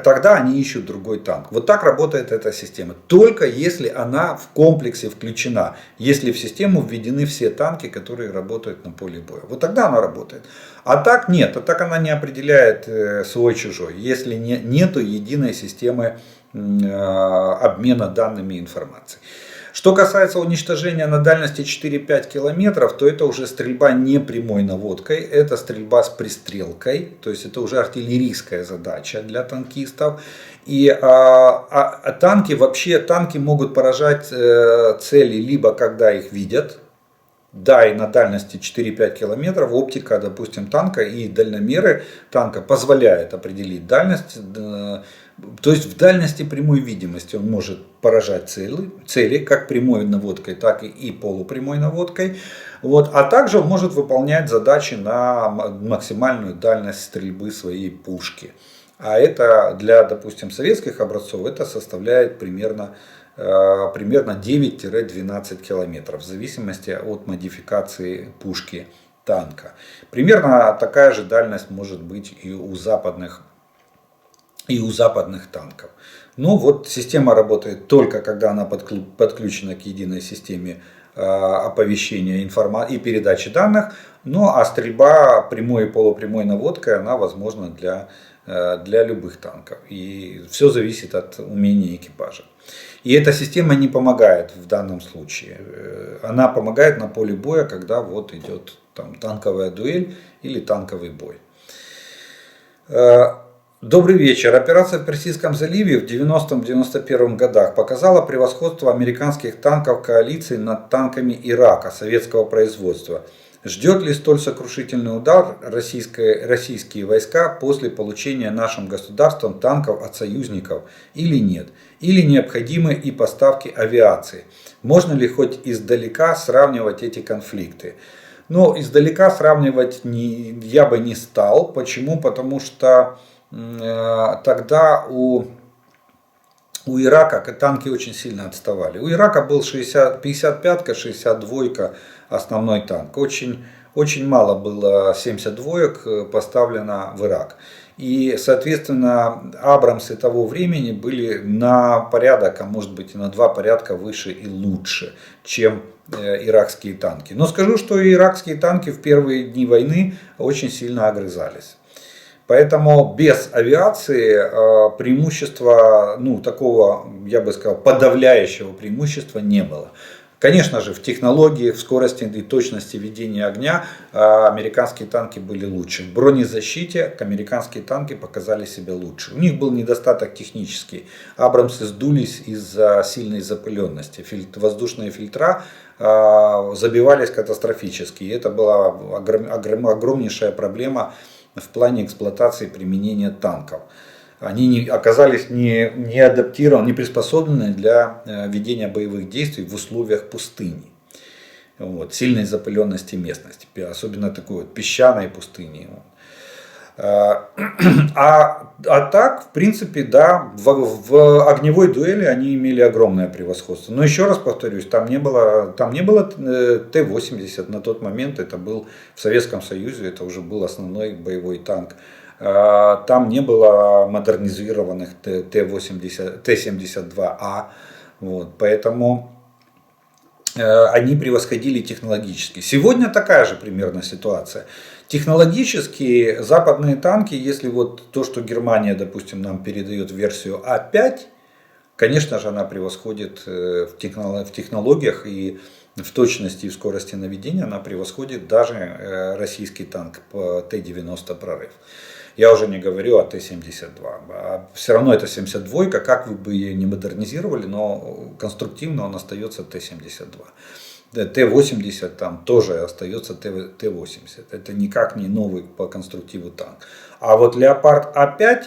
Тогда они ищут другой танк. Вот так работает эта система. Только если она в комплексе включена. Если в систему введены все танки, которые работают на поле боя. Вот тогда она работает. А так нет. А так она не определяет свой-чужой. Если нету единой системы обмена данными информацией. Что касается уничтожения на дальности 4-5 километров, то это уже стрельба не прямой наводкой, это стрельба с пристрелкой, то есть это уже артиллерийская задача для танкистов. И танки могут поражать цели либо когда их видят, да, и на дальности 4-5 километров оптика, допустим, танка и дальномеры танка позволяет определить дальность. То есть в дальности прямой видимости он может поражать цели как прямой наводкой, так и полупрямой наводкой. Вот. А также он может выполнять задачи на максимальную дальность стрельбы своей пушки. А это для, допустим, советских образцов это составляет примерно 9-12 километров в зависимости от модификации пушки танка. Примерно такая же дальность может быть и у западных танков. Но вот система работает только когда она подключена к единой системе оповещения и передачи данных. Ну а стрельба прямой и полупрямой наводкой она возможна для любых танков. И все зависит от умения экипажа. И эта система не помогает в данном случае. Она помогает на поле боя, когда вот идет там танковая дуэль или танковый бой. Добрый вечер. Операция в Персидском заливе в 90-91 годах показала превосходство американских танков коалиции над танками Ирака советского производства. Ждет ли столь сокрушительный удар российские войска после получения нашим государством танков от союзников или нет? Или необходимы и поставки авиации? Можно ли хоть издалека сравнивать эти конфликты? Но издалека сравнивать я бы не стал. Почему? Потому что тогда у Ирака танки очень сильно отставали. У Ирака был 55-ка, 62-ка основной танк. Очень мало было 72-ок поставлено в Ирак. И, соответственно, Абрамсы того времени были на порядок, а может быть и на 2 порядка выше и лучше, чем иракские танки. Но скажу, что и иракские танки в первые дни войны очень сильно огрызались. Поэтому без авиации преимущества, такого, я бы сказал, подавляющего преимущества не было. Конечно же, в технологиях, в скорости и точности ведения огня американские танки были лучше. В бронезащите американские танки показали себя лучше. У них был недостаток технический. Абрамсы сдулись из-за сильной запыленности. Воздушные фильтра забивались катастрофически. И это была огромнейшая проблема в плане эксплуатации применения танков. Они оказались не адаптированы, не приспособлены для ведения боевых действий в условиях пустыни. Вот, сильной запыленности местности, особенно такой вот песчаной пустыни. А так, в принципе, да, в огневой дуэли они имели огромное превосходство. Но еще раз повторюсь, там не было Т-80 на тот момент, это был в Советском Союзе, это уже был основной боевой танк. Там не было модернизированных Т-72А. Вот, поэтому они превосходили технологически. Сегодня такая же примерно ситуация. Технологически западные танки, если вот то, что Германия, допустим, нам передает версию А5, конечно же, она превосходит в технологиях и в точности и в скорости наведения, она превосходит даже российский танк Т-90 «Прорыв». Я уже не говорю о Т-72. Все равно это 72, как вы бы ее не модернизировали, но конструктивно он остается Т-72. Т-80 там тоже остается Т-80. Это никак не новый по конструктиву танк. А вот Леопард А5,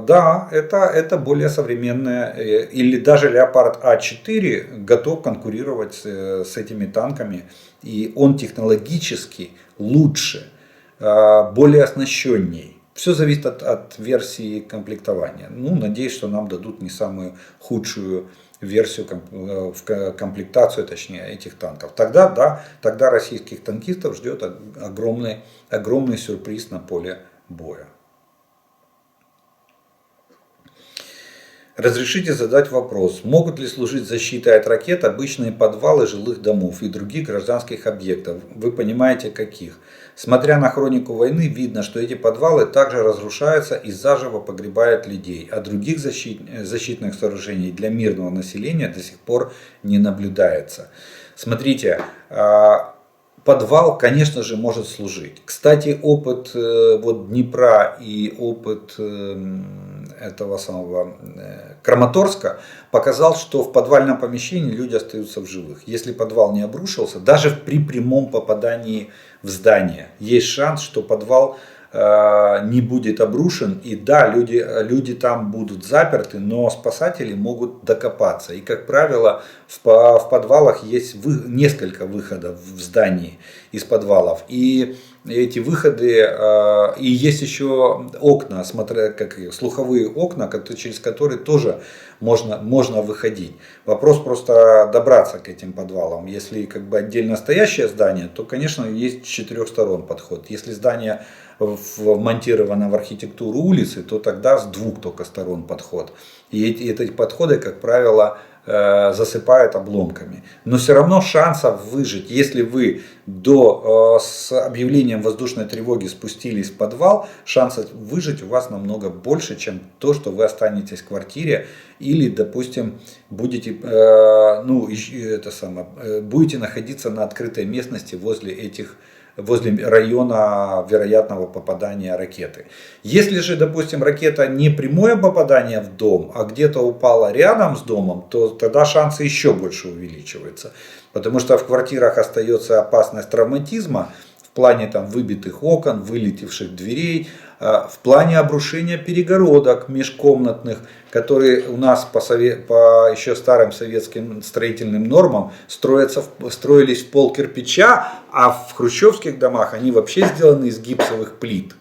да, это более современная, или даже Леопард А4 готов конкурировать с этими танками. И он технологически лучше, более оснащенней. Все зависит от версии комплектования. Ну, надеюсь, что нам дадут не самую худшую версию, в комплектацию, точнее, этих танков. Тогда, да, тогда российских танкистов ждет огромный сюрприз на поле боя. Разрешите задать вопрос. Могут ли служить защитой от ракет обычные подвалы жилых домов и других гражданских объектов? Вы понимаете, каких? Смотря на хронику войны, видно, что эти подвалы также разрушаются и заживо погребают людей, а других защитных сооружений для мирного населения до сих пор не наблюдается. Смотрите, подвал, конечно же, может служить. Кстати, опыт вот Днепра и опыт этого самого Краматорска показал, что в подвальном помещении люди остаются в живых. Если подвал не обрушился, даже при прямом попадании в здание, есть шанс, что подвал не будет обрушен. И да, люди там будут заперты, но спасатели могут докопаться. И, как правило, в подвалах есть несколько выходов в здании из подвалов. И эти выходы, и есть еще окна, слуховые окна, через которые тоже можно выходить. Вопрос просто добраться к этим подвалам. Если как бы отдельно стоящее здание, то, конечно, есть с 4 сторон подход. Если здание вмонтировано в архитектуру улицы, то тогда с 2 только сторон подход. И эти подходы, как правило, засыпают обломками. Но все равно шансов выжить, если вы с объявлением воздушной тревоги спустились в подвал, шансов выжить у вас намного больше, чем то, что вы останетесь в квартире или, допустим, будете находиться на открытой местности возле района вероятного попадания ракеты. Если же, допустим, ракета не прямое попадание в дом, а где-то упала рядом с домом, то тогда шансы еще больше увеличиваются. Потому что в квартирах остается опасность травматизма в плане там выбитых окон, вылетевших дверей, в плане обрушения перегородок межкомнатных, которые у нас по еще старым советским строительным нормам строились в пол кирпича, а в хрущевских домах они вообще сделаны из гипсовых плит.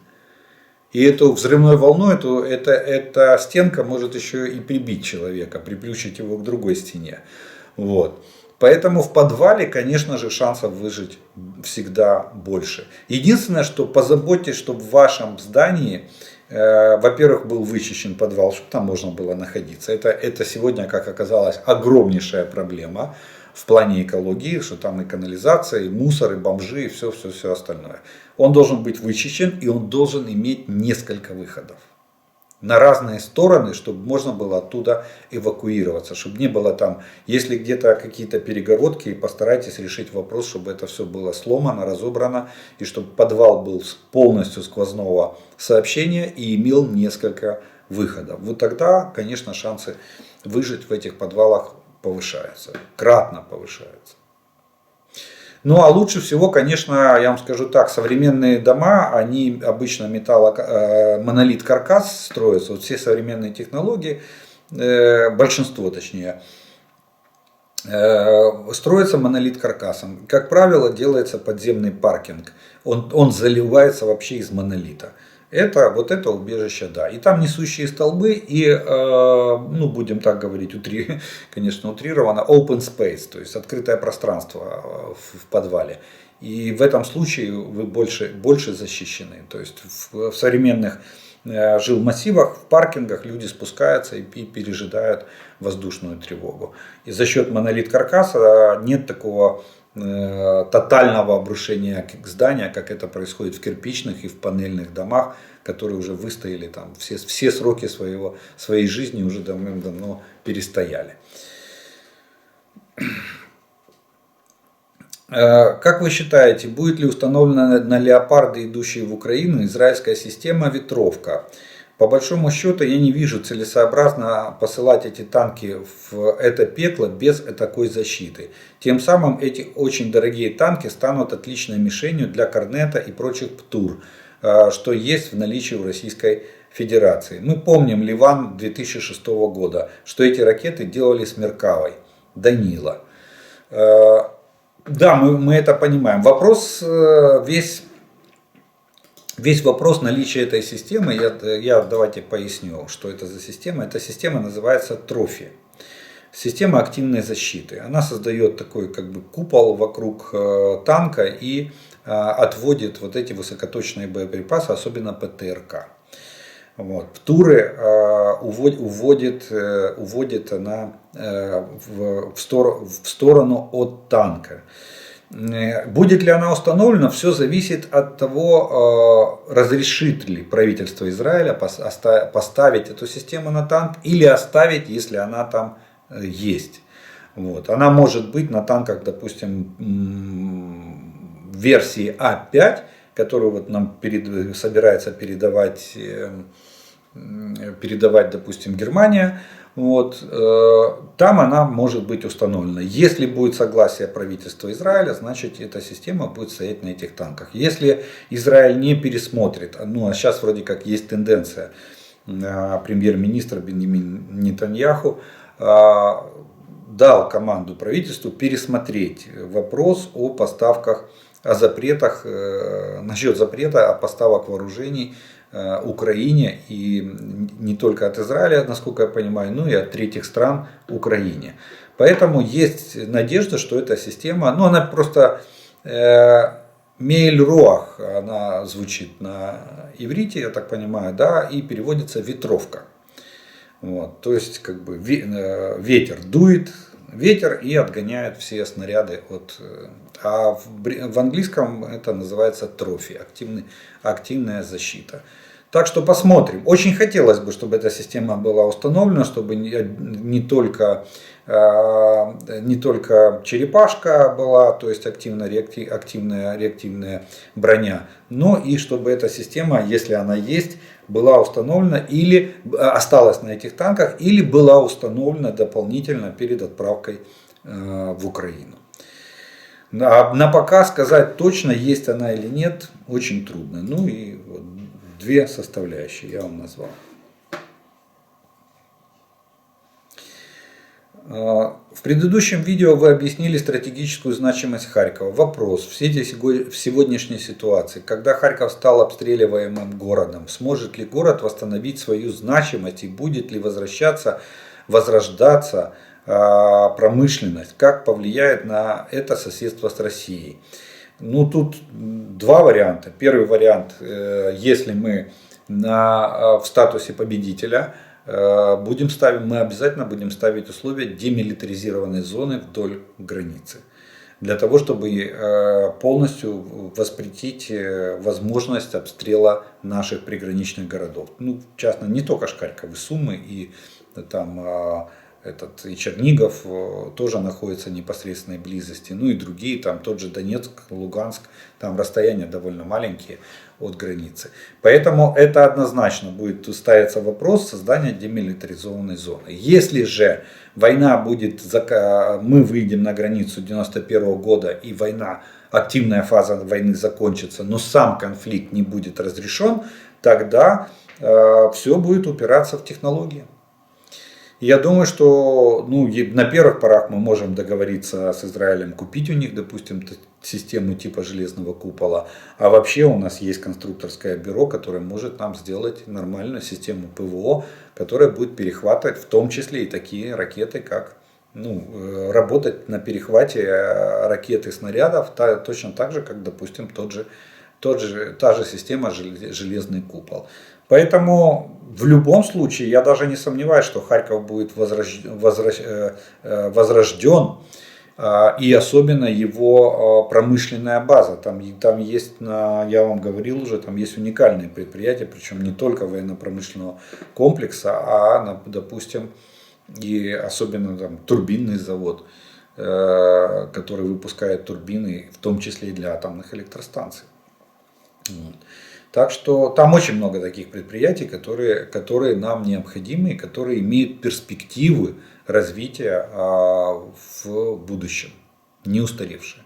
И эту взрывной волну, эта стенка может еще и прибить человека, приплющить его к другой стене. Вот. Поэтому в подвале, конечно же, шансов выжить всегда больше. Единственное, что позаботьтесь, чтобы в вашем здании, во-первых, был вычищен подвал, чтобы там можно было находиться. Это сегодня, как оказалось, огромнейшая проблема в плане экологии, что там и канализация, и мусор, и бомжи, и все остальное. Он должен быть вычищен, и он должен иметь несколько выходов на разные стороны, чтобы можно было оттуда эвакуироваться, чтобы не было там, если где-то какие-то перегородки, постарайтесь решить вопрос, чтобы это все было сломано, разобрано, и чтобы подвал был полностью сквозного сообщения и имел несколько выходов. Вот тогда, конечно, шансы выжить в этих подвалах повышаются, кратно повышаются. Ну а лучше всего, конечно, я вам скажу так, современные дома, они обычно монолит каркас строятся, вот все современные технологии, большинство точнее, строится монолит каркасом. Как правило, делается подземный паркинг, он заливается вообще из монолита. Это убежище, да. И там несущие столбы и, будем так говорить, конечно, утрированно, open space, то есть открытое пространство в подвале. И в этом случае вы больше защищены. То есть в современных жилмассивах, в паркингах люди спускаются и пережидают воздушную тревогу. И за счет монолит-каркаса нет такого тотального обрушения здания, как это происходит в кирпичных и в панельных домах, которые уже выстояли там, все сроки своей жизни уже давным-давно перестояли. Как вы считаете, будет ли установлена на леопарды, идущие в Украину, израильская система ветровка? По большому счету я не вижу целесообразно посылать эти танки в это пекло без такой защиты. Тем самым эти очень дорогие танки станут отличной мишенью для Корнета и прочих ПТУР, что есть в наличии у Российской Федерации. Мы помним Ливан 2006 года, что эти ракеты делали с Меркавой, Данила. Да, мы это понимаем. Вопрос Весь вопрос наличия этой системы, я давайте поясню, что это за система. Эта система называется Трофи. Система активной защиты. Она создает такой как бы купол вокруг танка и отводит вот эти высокоточные боеприпасы, особенно ПТРК. Вот. ПТУРы уводит она в сторону от танка. Будет ли она установлена, все зависит от того, разрешит ли правительство Израиля поставить эту систему на танк или оставить, если она там есть. Вот. Она может быть на танках, допустим, версии А5, которую вот нам собирается передавать, допустим, Германия. Вот, там она может быть установлена. Если будет согласие правительства Израиля, значит эта система будет стоять на этих танках. Если Израиль не пересмотрит, ну а сейчас вроде как есть тенденция, премьер-министр Беньямин Нетаньяху дал команду правительству пересмотреть вопрос о поставках, о запретах, насчет запрета поставок вооружений Украине, и не только от Израиля, насколько я понимаю, но и от третьих стран Украине. Поэтому есть надежда, что эта система, ну она просто Мейль-Руах, она звучит на иврите, я так понимаю, да, и переводится ветровка. Вот, то есть как бы ветер дует, ветер и отгоняет все снаряды а в английском это называется трофи, активная защита. Так что посмотрим. Очень хотелось бы, чтобы эта система была установлена, чтобы не только черепашка была, то есть активная реактивная броня, но и чтобы эта система, если она есть, была установлена или осталась на этих танках, или была установлена дополнительно перед отправкой в Украину. На пока сказать точно, есть она или нет, очень трудно. Ну и вот две составляющие я вам назвал. В предыдущем видео вы объяснили стратегическую значимость Харькова. Вопрос. В сегодняшней ситуации, когда Харьков стал обстреливаемым городом, сможет ли город восстановить свою значимость и будет ли возрождаться промышленность? Как повлияет на это соседство с Россией? Ну тут два варианта. Первый вариант, если мы в статусе победителя, мы обязательно будем ставить условия демилитаризированной зоны вдоль границы. Для того, чтобы полностью воспретить возможность обстрела наших приграничных городов. Ну, в частности, не только Харьков, и Сумы, и там и Чернигов тоже находятся в непосредственной близости. Ну и другие, там тот же Донецк, Луганск, там расстояния довольно маленькие от границы. Поэтому это однозначно будет ставиться вопрос создания демилитаризованной зоны. Если же война будет, мы выйдем на границу 91 года и активная фаза войны закончится, но сам конфликт не будет разрешен, тогда все будет упираться в технологии. Я думаю, что на первых порах мы можем договориться с Израилем, купить у них, допустим, систему типа железного купола. А вообще у нас есть конструкторское бюро, которое может нам сделать нормальную систему ПВО, которая будет перехватывать в том числе и такие ракеты, как работать на перехвате ракет и снарядов, точно так же, как, допустим, та же система железный купол. Поэтому в любом случае я даже не сомневаюсь, что Харьков будет возрожден. И особенно его промышленная база. Там есть, я вам говорил уже, там есть уникальные предприятия, причем не только военно-промышленного комплекса, допустим, и особенно там турбинный завод, который выпускает турбины, в том числе и для атомных электростанций. Так что там очень много таких предприятий, которые нам необходимы, которые имеют перспективы развития в будущем, не устаревшие.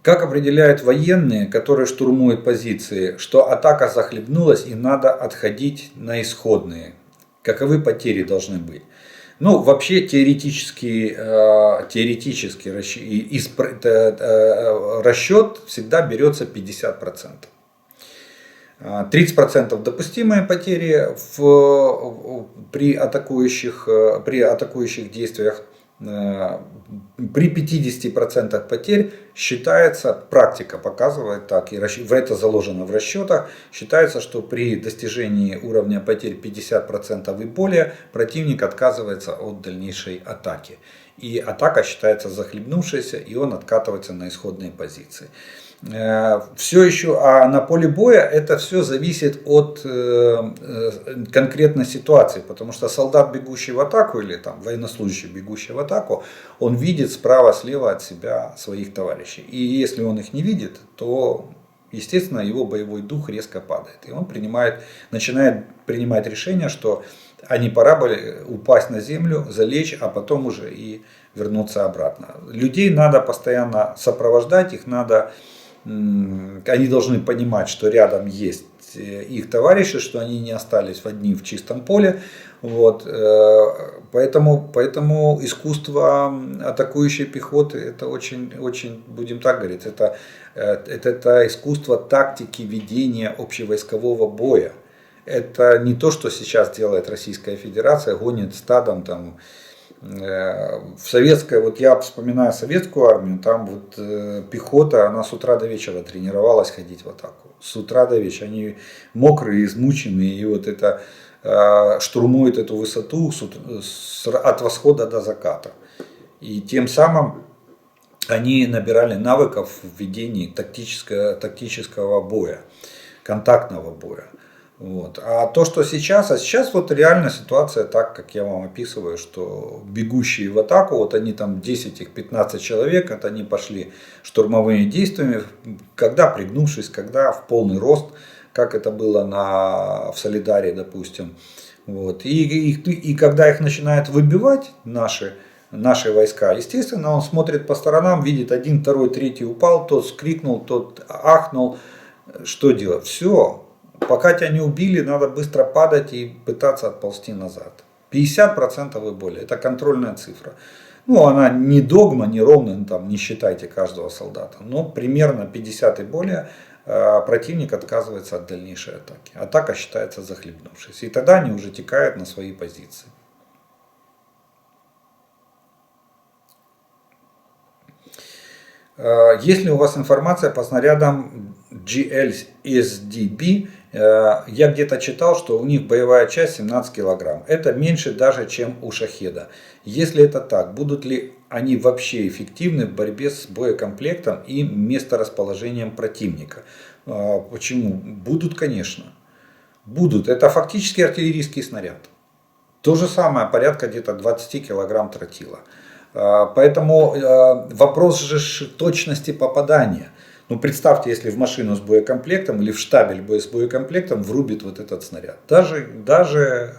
Как определяют военные, которые штурмуют позиции, что атака захлебнулась и надо отходить на исходные? Каковы потери должны быть? Ну, вообще теоретический расчет всегда берется 50%. 30% допустимые потери при атакующих действиях. При 50% потерь считается, практика показывает так, и это заложено в расчетах, считается, что при достижении уровня потерь 50% и более противник отказывается от дальнейшей атаки. И атака считается захлебнувшейся, и он откатывается на исходные позиции. Все еще, а на поле боя это все зависит от конкретной ситуации, потому что солдат, бегущий в атаку, или там военнослужащий, бегущий в атаку, он видит справа-слева от себя своих товарищей. И если он их не видит, то, естественно, его боевой дух резко падает. И он начинает принимать решение, что не пора бы упасть на землю, залечь, а потом уже и вернуться обратно. Людей надо постоянно сопровождать, они должны понимать, что рядом есть их товарищи, что они не остались одни в чистом поле. Вот. Поэтому искусство атакующей пехоты, это очень, будем так говорить, это искусство тактики ведения общевойскового боя. Это не то, что сейчас делает Российская Федерация, гонит стадом там. Я вспоминаю советскую армию, там пехота, она с утра до вечера тренировалась ходить в атаку. С утра до вечера. Они мокрые, измученные, и штурмуют эту высоту от восхода до заката. И тем самым они набирали навыков в ведении тактического боя, контактного боя. Вот. А то, что сейчас реально ситуация так, как я вам описываю, что бегущие в атаку, они там 10-15 человек, они пошли штурмовыми действиями, когда пригнувшись, когда в полный рост, как это было в Солидаре, допустим. Вот. И когда их начинают выбивать наши войска, естественно, он смотрит по сторонам, видит один, второй, третий упал, тот скрикнул, тот ахнул, что делать? Все. Пока тебя не убили, надо быстро падать и пытаться отползти назад. 50% и более. Это контрольная цифра. Она не догма, не ровно, не считайте каждого солдата. Но примерно 50 и более противник отказывается от дальнейшей атаки. Атака считается захлебнувшейся. И тогда они уже текают на свои позиции. Есть ли у вас информация по снарядам GLSDB? Я где-то читал, что у них боевая часть 17 килограмм. Это меньше даже, чем у Шахеда. Если это так, будут ли они вообще эффективны в борьбе с боекомплектом и месторасположением противника? Почему? Будут, конечно. Будут. Это фактически артиллерийский снаряд. То же самое, порядка где-то 20 килограмм тротила. Поэтому вопрос же точности попадания. Представьте, если в машину с боекомплектом или в штабель с боекомплектом врубит этот снаряд. Даже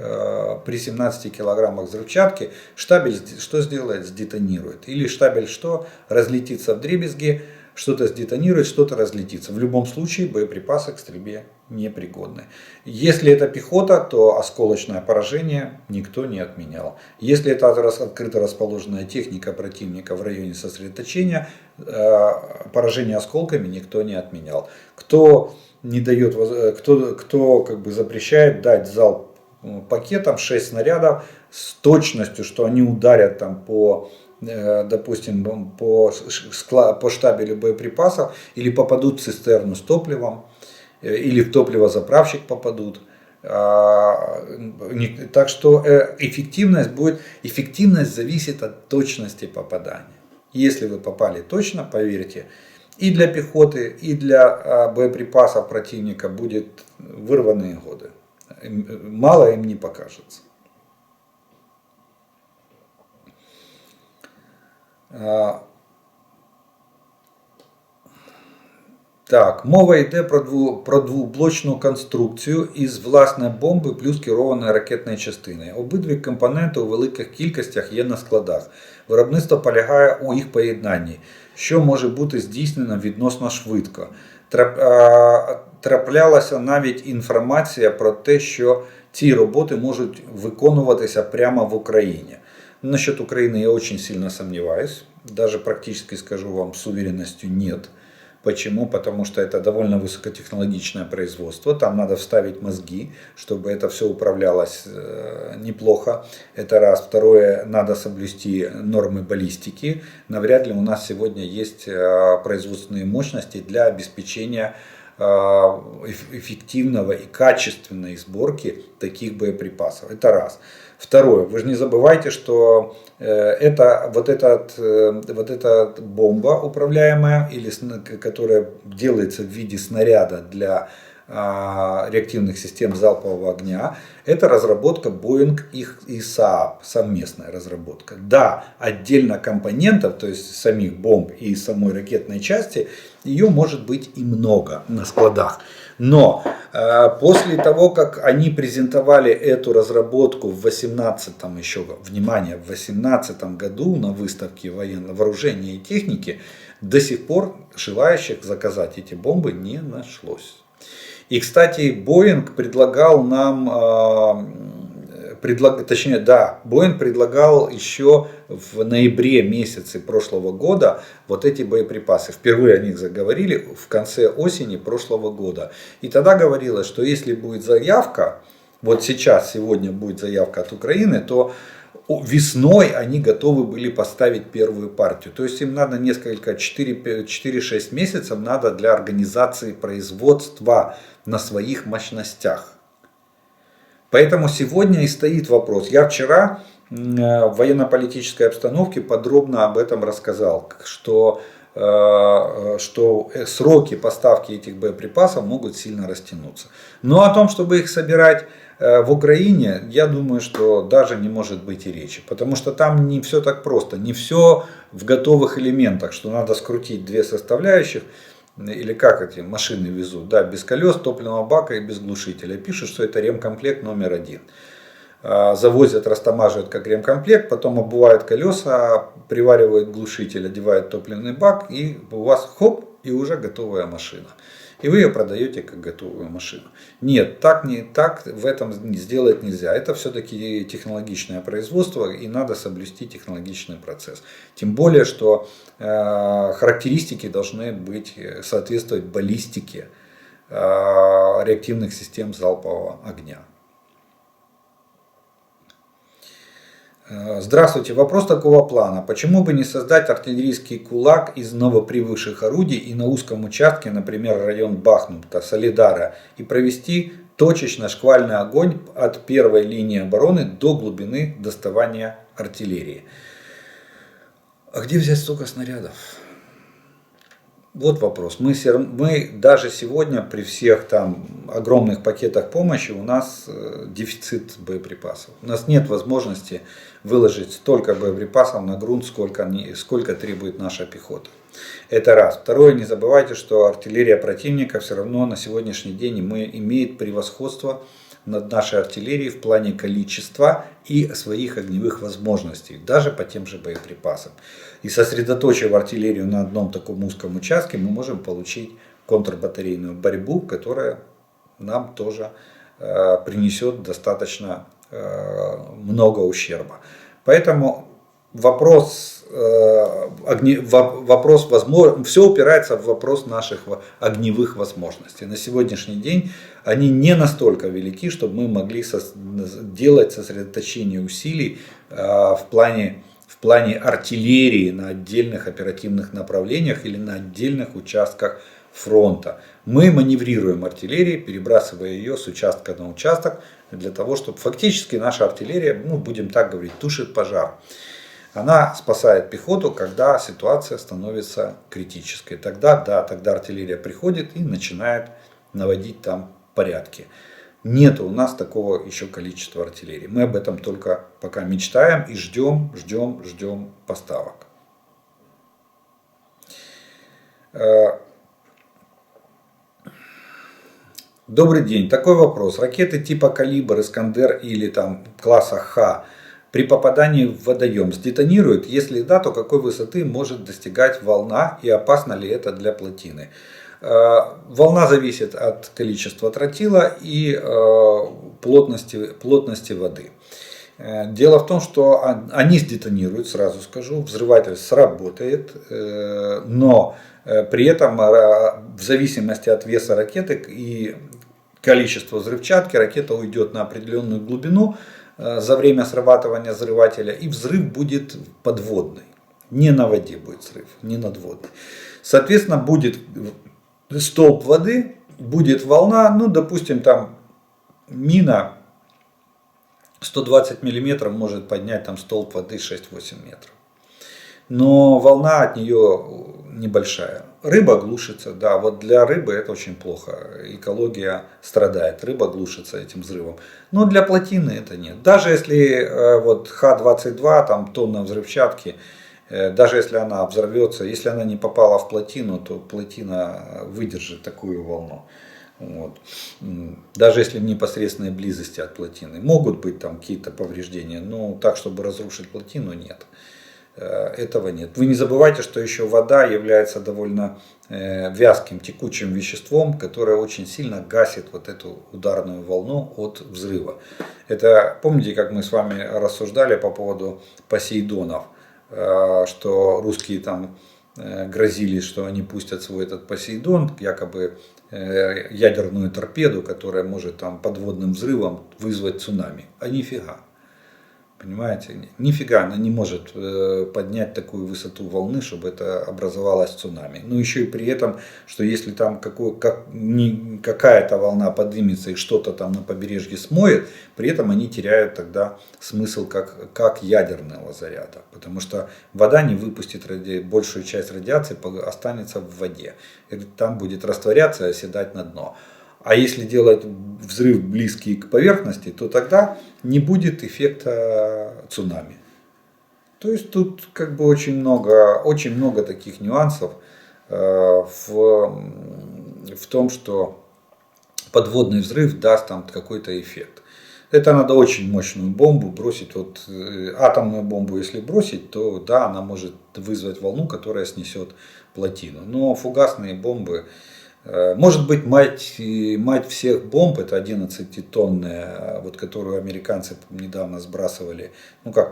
при 17 килограммах взрывчатки штабель что сделает? Сдетонирует. Или штабель что? Разлетится вдребезги, что-то сдетонирует, что-то разлетится. В любом случае боеприпасы к стрельбе непригодны. Если это пехота, то осколочное поражение никто не отменял. Если это открыто расположенная техника противника в районе сосредоточения, поражение осколками никто не отменял. Кто запрещает дать залп пакетом 6 снарядов с точностью, что они ударят по допустим, по штабелю боеприпасов, или попадут в цистерну с топливом, или в топливозаправщик попадут. Так что эффективность зависит от точности попадания. Если вы попали точно, поверьте, и для пехоты, и для боеприпасов противника будет вырванные годы. Мало им не покажется. Так, мова йде про двоблочну конструкцію із власне бомби плюс керованої ракетної частини. Обидві компоненти у великих кількостях є на складах. Виробництво полягає у їх поєднанні, що може бути здійснено відносно швидко. Траплялася навіть інформація про те, що ці роботи можуть виконуватися прямо в Україні. Насчет Украины я очень сильно сомневаюсь. Даже практически скажу вам с уверенностью нет. Почему? Потому что это довольно высокотехнологичное производство. Там надо вставить мозги, чтобы это все управлялось неплохо. Это раз. Второе, надо соблюсти нормы баллистики. Навряд ли у нас сегодня есть производственные мощности для обеспечения эффективного и качественной сборки таких боеприпасов. Это раз. Второе, вы же не забывайте, что вот эта бомба управляемая, или которая делается в виде снаряда для реактивных систем залпового огня, это разработка Boeing и Saab, совместная разработка. Да, отдельно компонентов, то есть самих бомб и самой ракетной части, ее может быть и много на складах. Но после того, как они презентовали эту разработку в 2018 еще, внимание, в 2018 году на выставке военного вооружения и техники, до сих пор желающих заказать эти бомбы не нашлось. И, кстати, Boeing предлагал нам, Boeing предлагал еще в ноябре месяце прошлого года вот эти боеприпасы. Впервые о них заговорили в конце осени прошлого года. И тогда говорилось, что если будет заявка, вот сейчас, сегодня будет заявка от Украины, то весной они готовы были поставить первую партию. То есть им надо 4-6 месяцев надо для организации производства на своих мощностях. Поэтому сегодня и стоит вопрос. Я вчера в военно-политической обстановке подробно об этом рассказал, что сроки поставки этих боеприпасов могут сильно растянуться. Но о том, чтобы их собирать в Украине, я думаю, что даже не может быть и речи. Потому что там не все так просто. Не все в готовых элементах, что надо скрутить две составляющих. Или как эти машины везут, да, без колес, топливного бака и без глушителя. Пишут, что это ремкомплект номер 1. Завозят, растамаживают как ремкомплект, потом обувают колеса, приваривают глушитель, одевают топливный бак, и у вас хоп, и уже готовая машина. И вы ее продаете как готовую машину. Нет, так в этом сделать нельзя. Это все-таки технологичное производство, и надо соблюсти технологичный процесс. Тем более, что характеристики должны соответствовать баллистике реактивных систем залпового огня. Здравствуйте. Вопрос такого плана. Почему бы не создать артиллерийский кулак из новоприбывших орудий и на узком участке, например, район Бахмута, Солидара, и провести точечно шквальный огонь от первой линии обороны до глубины доставания артиллерии? А где взять столько снарядов? Вот вопрос. Мы даже сегодня при всех там огромных пакетах помощи у нас дефицит боеприпасов. У нас нет возможности выложить столько боеприпасов на грунт, сколько требует наша пехота. Это раз. Второе, не забывайте, что артиллерия противника все равно на сегодняшний день имеет превосходство над нашей артиллерией в плане количества и своих огневых возможностей, даже по тем же боеприпасам. И сосредоточив артиллерию на одном таком узком участке, мы можем получить контрбатарейную борьбу, которая нам тоже принесет достаточно много ущерба. Поэтому все упирается в вопрос наших огневых возможностей. На сегодняшний день они не настолько велики, чтобы мы могли делать сосредоточение усилий в плане в плане артиллерии на отдельных оперативных направлениях или на отдельных участках фронта. Мы маневрируем артиллерией, перебрасывая ее с участка на участок, для того, чтобы фактически наша артиллерия, будем так говорить, тушит пожар. Она спасает пехоту, когда ситуация становится критической. Тогда артиллерия приходит и начинает наводить там порядки. Нет у нас такого еще количества артиллерии. Мы об этом только пока мечтаем и ждем поставок. Добрый день. Такой вопрос. Ракеты типа «Калибр», «Искандер» или там класса «Х» при попадании в водоем сдетонируют? Если да, то какой высоты может достигать волна и опасно ли это для плотины? Волна зависит от количества тротила и плотности воды. Дело в том, что они сдетонируют, сразу скажу, взрыватель сработает, но при этом в зависимости от веса ракеты и количества взрывчатки ракета уйдет на определенную глубину за время срабатывания взрывателя, и взрыв будет подводный. Не на воде будет взрыв, не надводный. Соответственно, будет столб воды, будет волна, допустим, там мина 120 миллиметров может поднять там столб воды 6-8 метров. Но волна от нее небольшая. Рыба глушится, да, вот для рыбы это очень плохо. Экология страдает, рыба глушится этим взрывом. Но для плотины это нет. Даже если вот Х-22, там тонна взрывчатки, даже если она взорвется, если она не попала в плотину, то плотина выдержит такую волну. Вот. Даже если в непосредственной близости от плотины. Могут быть там какие-то повреждения, но так, чтобы разрушить плотину, нет. Этого нет. Вы не забывайте, что еще вода является довольно вязким, текучим веществом, которое очень сильно гасит вот эту ударную волну от взрыва. Это, помните, как мы с вами рассуждали по поводу Посейдонов, что русские там грозили, что они пустят свой этот Посейдон, якобы ядерную торпеду, которая может там подводным взрывом вызвать цунами. А нифига. Понимаете, нифига она не может поднять такую высоту волны, чтобы это образовалось цунами. Ну еще и при этом, что если там какая-то волна поднимется и что-то там на побережье смоет, при этом они теряют тогда смысл как ядерного заряда. Потому что вода не выпустит большую часть радиации, останется в воде. И там будет растворяться и оседать на дно. А если делать взрыв близкий к поверхности, то тогда не будет эффекта цунами. То есть тут как бы очень много таких нюансов в том, что подводный взрыв даст там какой-то эффект. Это надо очень мощную бомбу бросить. Вот атомную бомбу если бросить, то да, она может вызвать волну, которая снесет плотину. Но фугасные бомбы... Может быть, мать всех бомб, это 11-тонная, вот, которую американцы недавно сбрасывали,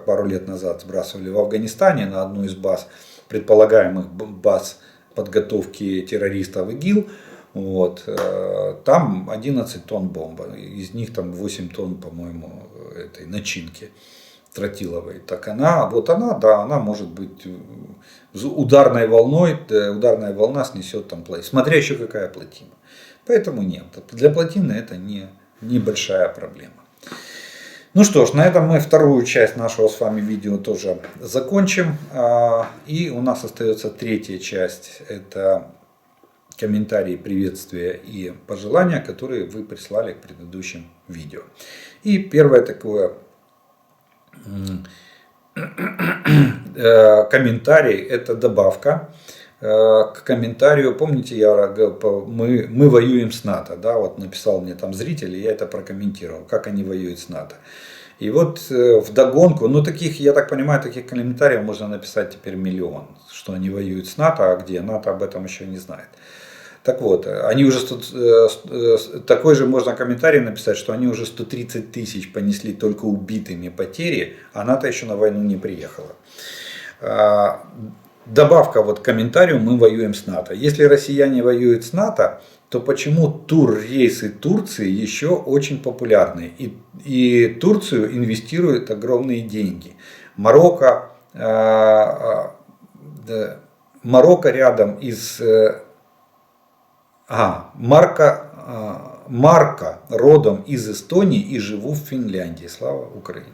пару лет назад сбрасывали в Афганистане на одну из баз, предполагаемых баз подготовки террористов ИГИЛ. Вот, там 11 тонн бомба, из них там 8 тонн, по-моему, этой начинки тротиловой. Так она может быть ударной волной, ударная волна снесет там плотину. Смотря еще какая плотина. Поэтому нет, для плотины это небольшая проблема. Ну что ж, на этом мы вторую часть нашего с вами видео тоже закончим. И у нас остается третья часть. Это комментарии, приветствия и пожелания, которые вы прислали к предыдущим видео. И первое такое... комментарий — это добавка к комментарию. Помните, мы воюем с НАТО, да, вот написал мне там зритель, и я это прокомментировал, как они воюют с НАТО. И вот вдогонку, таких, я так понимаю, таких комментариев можно написать теперь миллион, что они воюют с НАТО, а где НАТО об этом еще не знает. Так вот, они уже такой же можно комментарий написать, что они уже 130 тысяч понесли только убитыми потери, а НАТО еще на войну не приехала. Добавка вот к комментарию: мы воюем с НАТО. Если россияне воюют с НАТО, то почему туррейсы Турции еще очень популярны? И Турцию инвестируют огромные деньги. Марокко Марокко рядом из... Марка родом из Эстонии и живу в Финляндии. Слава Украине.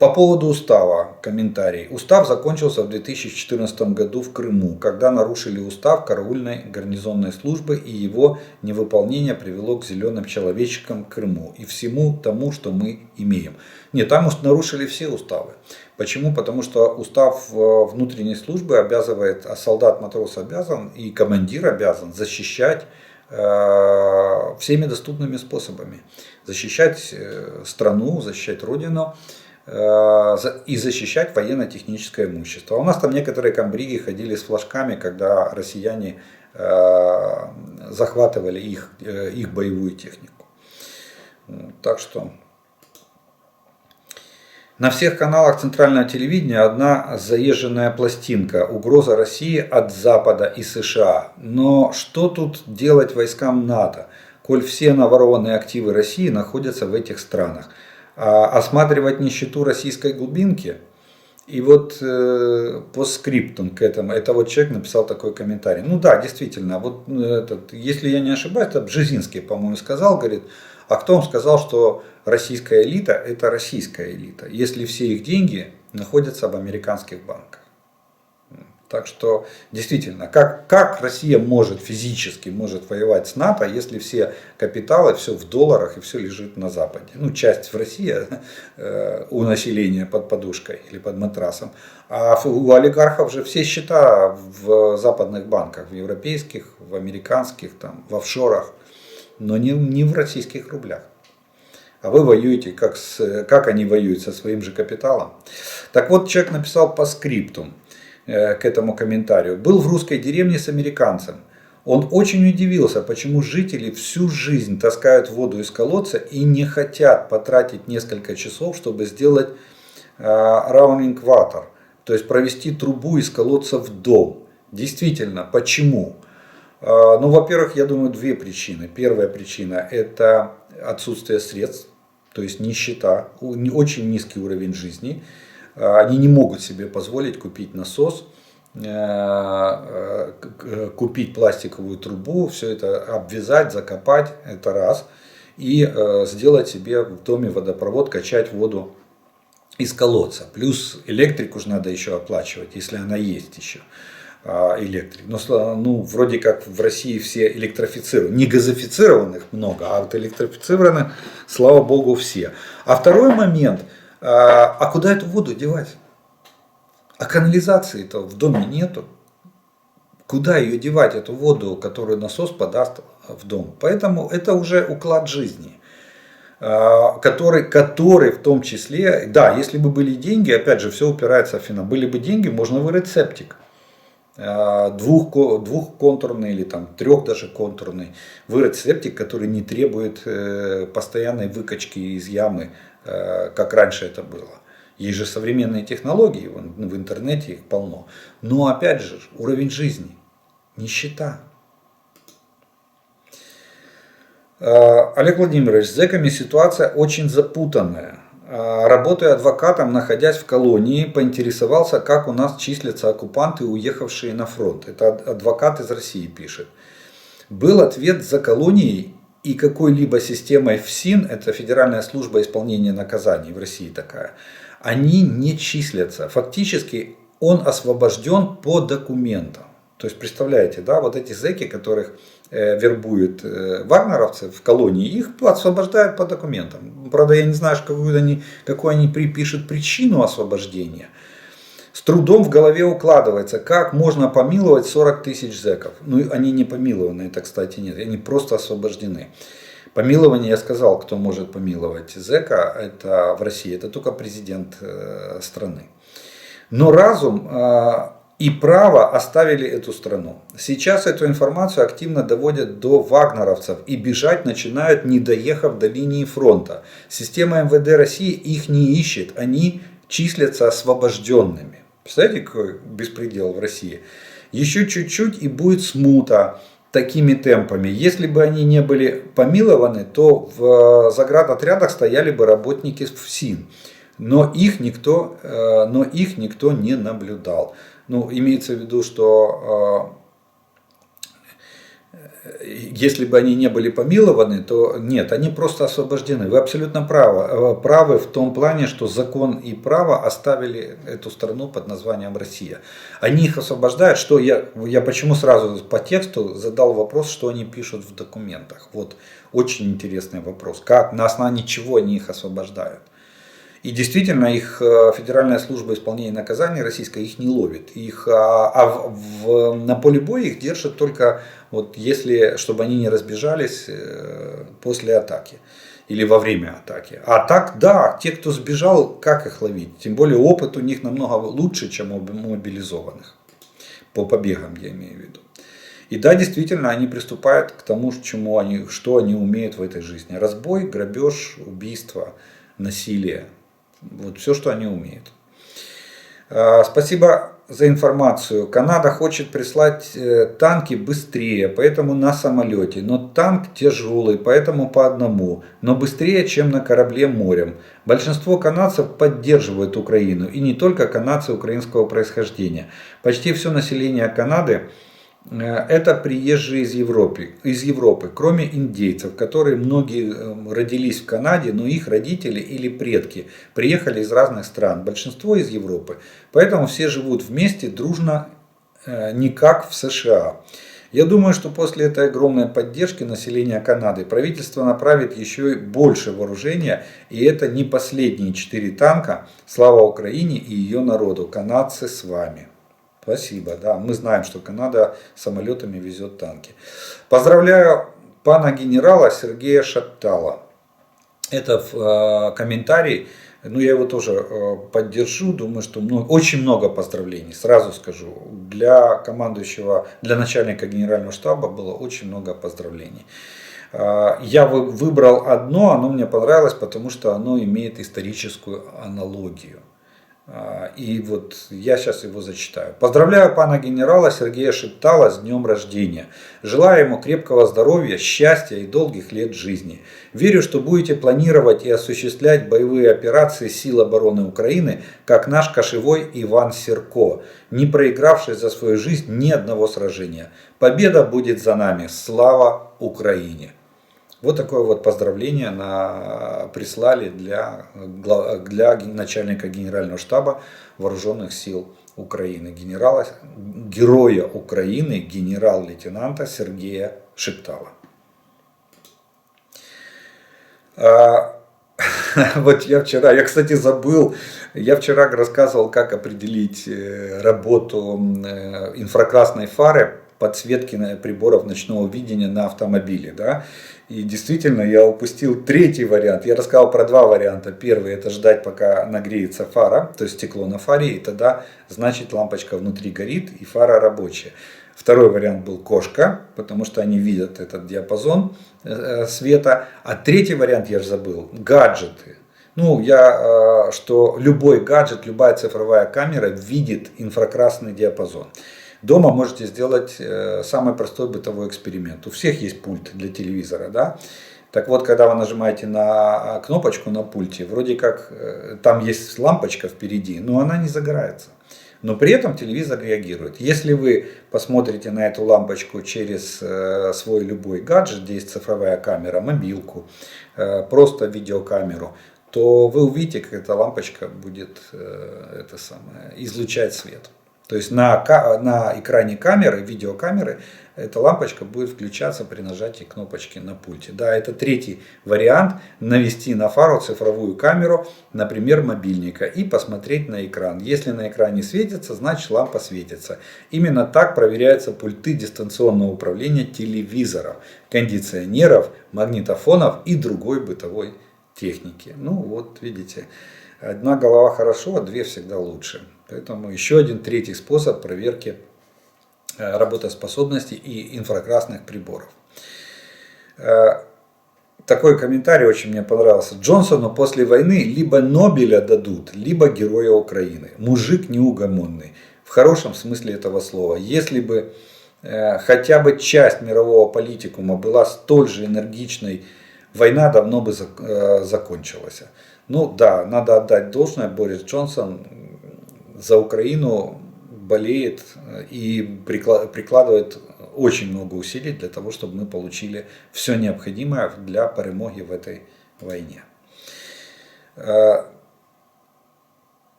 По поводу устава комментарий. Устав закончился в 2014 году в Крыму, когда нарушили устав караульной гарнизонной службы, и его невыполнение привело к зеленым человечкам в Крыму и всему тому, что мы имеем. Нет, там нарушили все уставы. Почему? Потому что устав внутренней службы обязывает, а солдат, матрос обязан и командир обязан защищать всеми доступными способами. Защищать страну, защищать родину и защищать военно-техническое имущество. У нас там некоторые комбриги ходили с флажками, когда россияне захватывали их боевую технику. Так что на всех каналах центрального телевидения одна заезженная пластинка: угроза России от Запада и США. Но что тут делать войскам НАТО, коль все наворованные активы России находятся в этих странах? Осматривать нищету российской глубинки? И вот постскриптум к этому, это вот человек написал такой комментарий. Ну да, действительно, вот если я не ошибаюсь, это Бжезинский, по-моему, сказал, говорит, а кто вам сказал, что российская элита это российская элита, если все их деньги находятся в американских банках? Так что действительно, как Россия физически может воевать с НАТО, если все капиталы, все в долларах и все лежит на Западе? Ну, часть в России у населения под подушкой или под матрасом, а у олигархов же все счета в западных банках, в европейских, в американских, там, в офшорах, но не в российских рублях. А вы воюете, как они воюют, со своим же капиталом. Так вот, человек написал по скрипту к этому комментарию. Был в русской деревне с американцем. Он очень удивился, почему жители всю жизнь таскают воду из колодца и не хотят потратить несколько часов, чтобы сделать running water, то есть провести трубу из колодца в дом. Действительно, почему? Ну, во-первых, я думаю, две причины. Первая причина – это отсутствие средств, то есть нищета, очень низкий уровень жизни. Они не могут себе позволить купить насос, купить пластиковую трубу, все это обвязать, закопать, это раз. И сделать себе в доме водопровод, качать воду из колодца. Плюс электрику же надо еще оплачивать, если она есть еще. Электрик. Но ну, вроде как в России все электрифицированы. Не газифицированных много, а вот электрифицированных, слава богу, все. А второй момент. А куда эту воду девать? А канализации-то в доме нету. Куда ее девать, эту воду, которую насос подаст в дом? Поэтому это уже уклад жизни, который в том числе, да, если бы были деньги, опять же, все упирается в финансы. Были бы деньги, можно вырыть септик. Двухконтурный или там трех даже контурный. Вырыть септик, который не требует постоянной выкачки из ямы, как раньше это было. Есть же современные технологии, в интернете их полно. Но опять же, уровень жизни, нищета. Олег Владимирович, с зэками ситуация очень запутанная. Работая адвокатом, находясь в колонии, поинтересовался, как у нас числятся оккупанты, уехавшие на фронт. Это адвокат из России пишет. Был ответ: за колонией и какой-либо системой ФСИН, это Федеральная служба исполнения наказаний в России такая, они не числятся. Фактически он освобожден по документам. То есть, представляете, да, вот эти зэки, которых вербуют вагнеровцы в колонии, их освобождают по документам. Правда, я не знаю, какую они припишут причину освобождения. С трудом в голове укладывается, как можно помиловать 40 тысяч зэков. Ну, они не помилованы, это, кстати, нет, они просто освобождены. Помилование, я сказал, кто может помиловать зэка, это в России, это только президент страны. Но разум и право оставили эту страну. Сейчас эту информацию активно доводят до вагнеровцев и бежать начинают, не доехав до линии фронта. Система МВД России их не ищет, они числятся освобожденными. Представляете, какой беспредел в России? Еще чуть-чуть и будет смута такими темпами. Если бы они не были помилованы, то в заградотрядах стояли бы работники ФСИН. но их никто не наблюдал. Ну, имеется в виду, что если бы они не были помилованы, то нет, они просто освобождены. Вы абсолютно правы в том плане, что закон и право оставили эту страну под названием Россия. Они их освобождают, что я почему сразу по тексту задал вопрос, что они пишут в документах. Вот очень интересный вопрос. Как, на основании чего они их освобождают? И действительно, их Федеральная служба исполнения наказаний российская их не ловит. На поле боя их держат только, вот, чтобы они не разбежались после атаки или во время атаки. А так, да, те, кто сбежал, как их ловить? Тем более опыт у них намного лучше, чем у мобилизованных. По побегам я имею в виду. И да, действительно, они приступают к тому, что они умеют в этой жизни. Разбой, грабеж, убийство, насилие. Вот все, что они умеют. Спасибо за информацию. Канада хочет прислать танки быстрее, поэтому на самолете. Но танк тяжелый, поэтому по одному. Но быстрее, чем на корабле морем. Большинство канадцев поддерживают Украину. И не только канадцы украинского происхождения. Почти все население Канады это приезжие из Европы, кроме индейцев, которые многие родились в Канаде, но их родители или предки приехали из разных стран, большинство из Европы. Поэтому все живут вместе, дружно, не как в США. Я думаю, что после этой огромной поддержки населения Канады правительство направит еще и больше вооружения, и это не последние 4 танка. Слава Украине и ее народу. Канадцы с вами. Спасибо, да, мы знаем, что Канада самолетами везет танки. Поздравляю пана генерала Сергея Шаптала. Это комментарий, я его тоже поддержу, думаю, что очень много поздравлений, сразу скажу. Для командующего, для начальника генерального штаба было очень много поздравлений. Я выбрал одно, оно мне понравилось, потому что оно имеет историческую аналогию. И вот я сейчас его зачитаю. Поздравляю пана генерала Сергея Шаптала с днем рождения. Желаю ему крепкого здоровья, счастья и долгих лет жизни. Верю, что будете планировать и осуществлять боевые операции сил обороны Украины, как наш кошевой Иван Серко, не проигравший за свою жизнь ни одного сражения. Победа будет за нами. Слава Украине! Вот такое вот поздравление прислали для начальника генерального штаба вооруженных сил Украины, героя Украины, генерал-лейтенанта Сергея Шаптала. Вот я кстати, забыл, я вчера рассказывал, как определить работу инфракрасной фары подсветки приборов ночного видения на автомобиле. Да? И действительно я упустил 3-й вариант. Я рассказал про 2 варианта. Первый — это ждать, пока нагреется фара, то есть стекло на фаре, и тогда значит лампочка внутри горит и фара рабочая. 2-й вариант был кошка, потому что они видят этот диапазон света. А 3-й вариант, я же забыл, гаджеты. Что любой гаджет, любая цифровая камера видит инфракрасный диапазон. Дома можете сделать самый простой бытовой эксперимент. У всех есть пульт для телевизора, да? Так вот, когда вы нажимаете на кнопочку на пульте, вроде как там есть лампочка впереди, но она не загорается. Но при этом телевизор реагирует. Если вы посмотрите на эту лампочку через свой любой гаджет, где есть цифровая камера, мобилку, просто видеокамеру, то вы увидите, как эта лампочка будет излучать свет. То есть на экране камеры, видеокамеры, эта лампочка будет включаться при нажатии кнопочки на пульте. Да, это 3-й вариант: навести на фару цифровую камеру, например, мобильника, и посмотреть на экран. Если на экране светится, значит лампа светится. Именно так проверяются пульты дистанционного управления телевизоров, кондиционеров, магнитофонов и другой бытовой техники. Вот видите, одна голова хорошо, а 2 всегда лучше. Поэтому еще один 3-й способ проверки работоспособности и инфракрасных приборов. Такой комментарий очень мне понравился. Джонсону после войны либо Нобеля дадут, либо Героя Украины. Мужик неугомонный. В хорошем смысле этого слова. Если бы хотя бы часть мирового политикума была столь же энергичной, война давно бы закончилась. Ну да, надо отдать должное, Борис Джонсон за Украину болеет и прикладывает очень много усилий для того, чтобы мы получили все необходимое для перемоги в этой войне.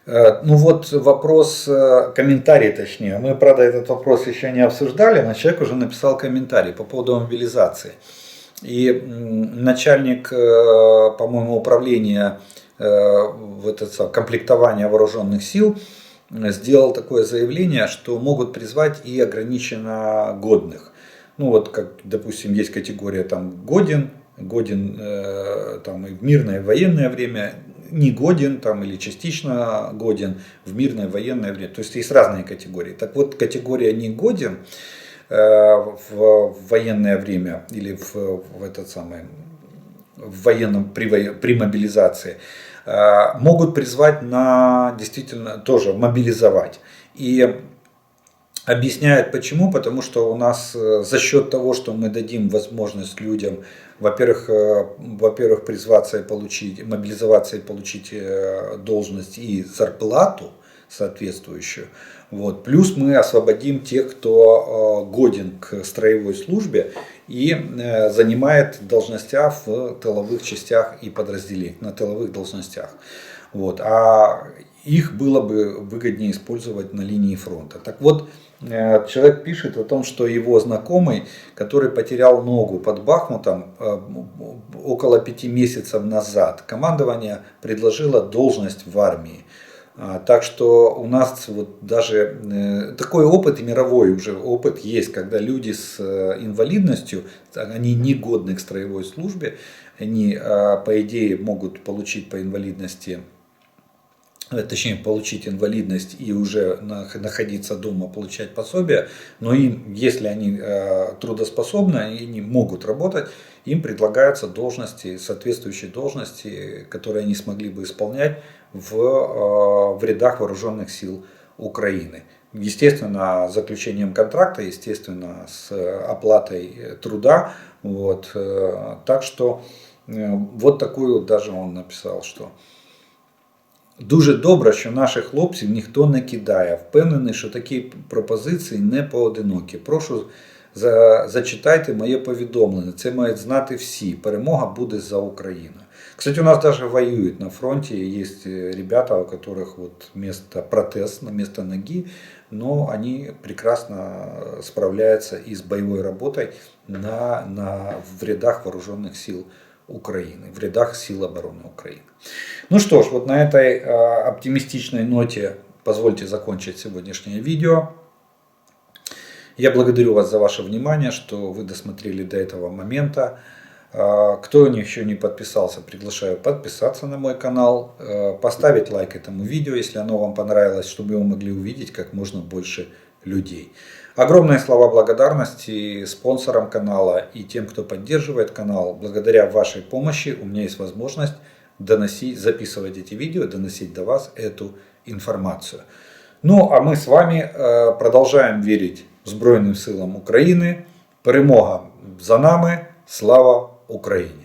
Ну вот вопрос, комментарий точнее. Мы, правда, этот вопрос еще не обсуждали, но человек уже написал комментарий по поводу мобилизации. И начальник, по-моему, управления комплектования вооруженных сил сделал такое заявление, что могут призвать и ограниченно годных. Ну вот, как, допустим, есть категория там годен там и в мирное и военное время, не годен там, или частично годен в мирное военное время. То есть есть разные категории. Так вот, категория не годен в военное время или в военном при мобилизации могут призвать на действительно тоже мобилизовать. И объясняют почему, потому что у нас за счет того, что мы дадим возможность людям, во-первых, призваться и получить, мобилизоваться и получить должность и зарплату соответствующую, вот. Плюс мы освободим тех, кто годен к строевой службе и занимает должностя в тыловых частях и подразделениях, на тыловых должностях. Вот. А их было бы выгоднее использовать на линии фронта. Так вот, человек пишет о том, что его знакомый, который потерял ногу под Бахмутом около 5 месяцев назад, командование предложило должность в армии. Так что у нас вот даже такой опыт, и мировой уже опыт есть, когда люди с инвалидностью, они не годны к строевой службе, они по идее могут получить по инвалидности, точнее получить инвалидность и уже находиться дома, получать пособие, но им, если они трудоспособны, они могут работать, им предлагаются должности, соответствующие должности, которые они смогли бы исполнять в рядах вооруженных сил Украины. Естественно, заключением контракта, естественно, с оплатой труда. Вот. Так что вот такую даже он написал, що дуже добре, що наших хлопців ніхто не кидає. Впевнений, що такі пропозиції не поодинокі. Прошу, зачитайте моє повідомлення. Це мають знати всі. Перемога буде за Україну. Кстати, у нас даже воюют на фронте. Есть ребята, у которых вот вместо протез, вместо ноги, но они прекрасно справляются и с боевой работой в рядах вооруженных сил Украины, в рядах сил обороны Украины. Ну что ж, вот на этой оптимистичной ноте позвольте закончить сегодняшнее видео. Я благодарю вас за ваше внимание, что вы досмотрели до этого момента. Кто еще не подписался, приглашаю подписаться на мой канал, поставить лайк этому видео, если оно вам понравилось, чтобы его могли увидеть как можно больше людей. Огромные слова благодарности спонсорам канала и тем, кто поддерживает канал. Благодаря вашей помощи у меня есть возможность записывать эти видео, доносить до вас эту информацию. Ну а мы с вами продолжаем верить Збройним силам України. Перемога за нами. Слава Україні!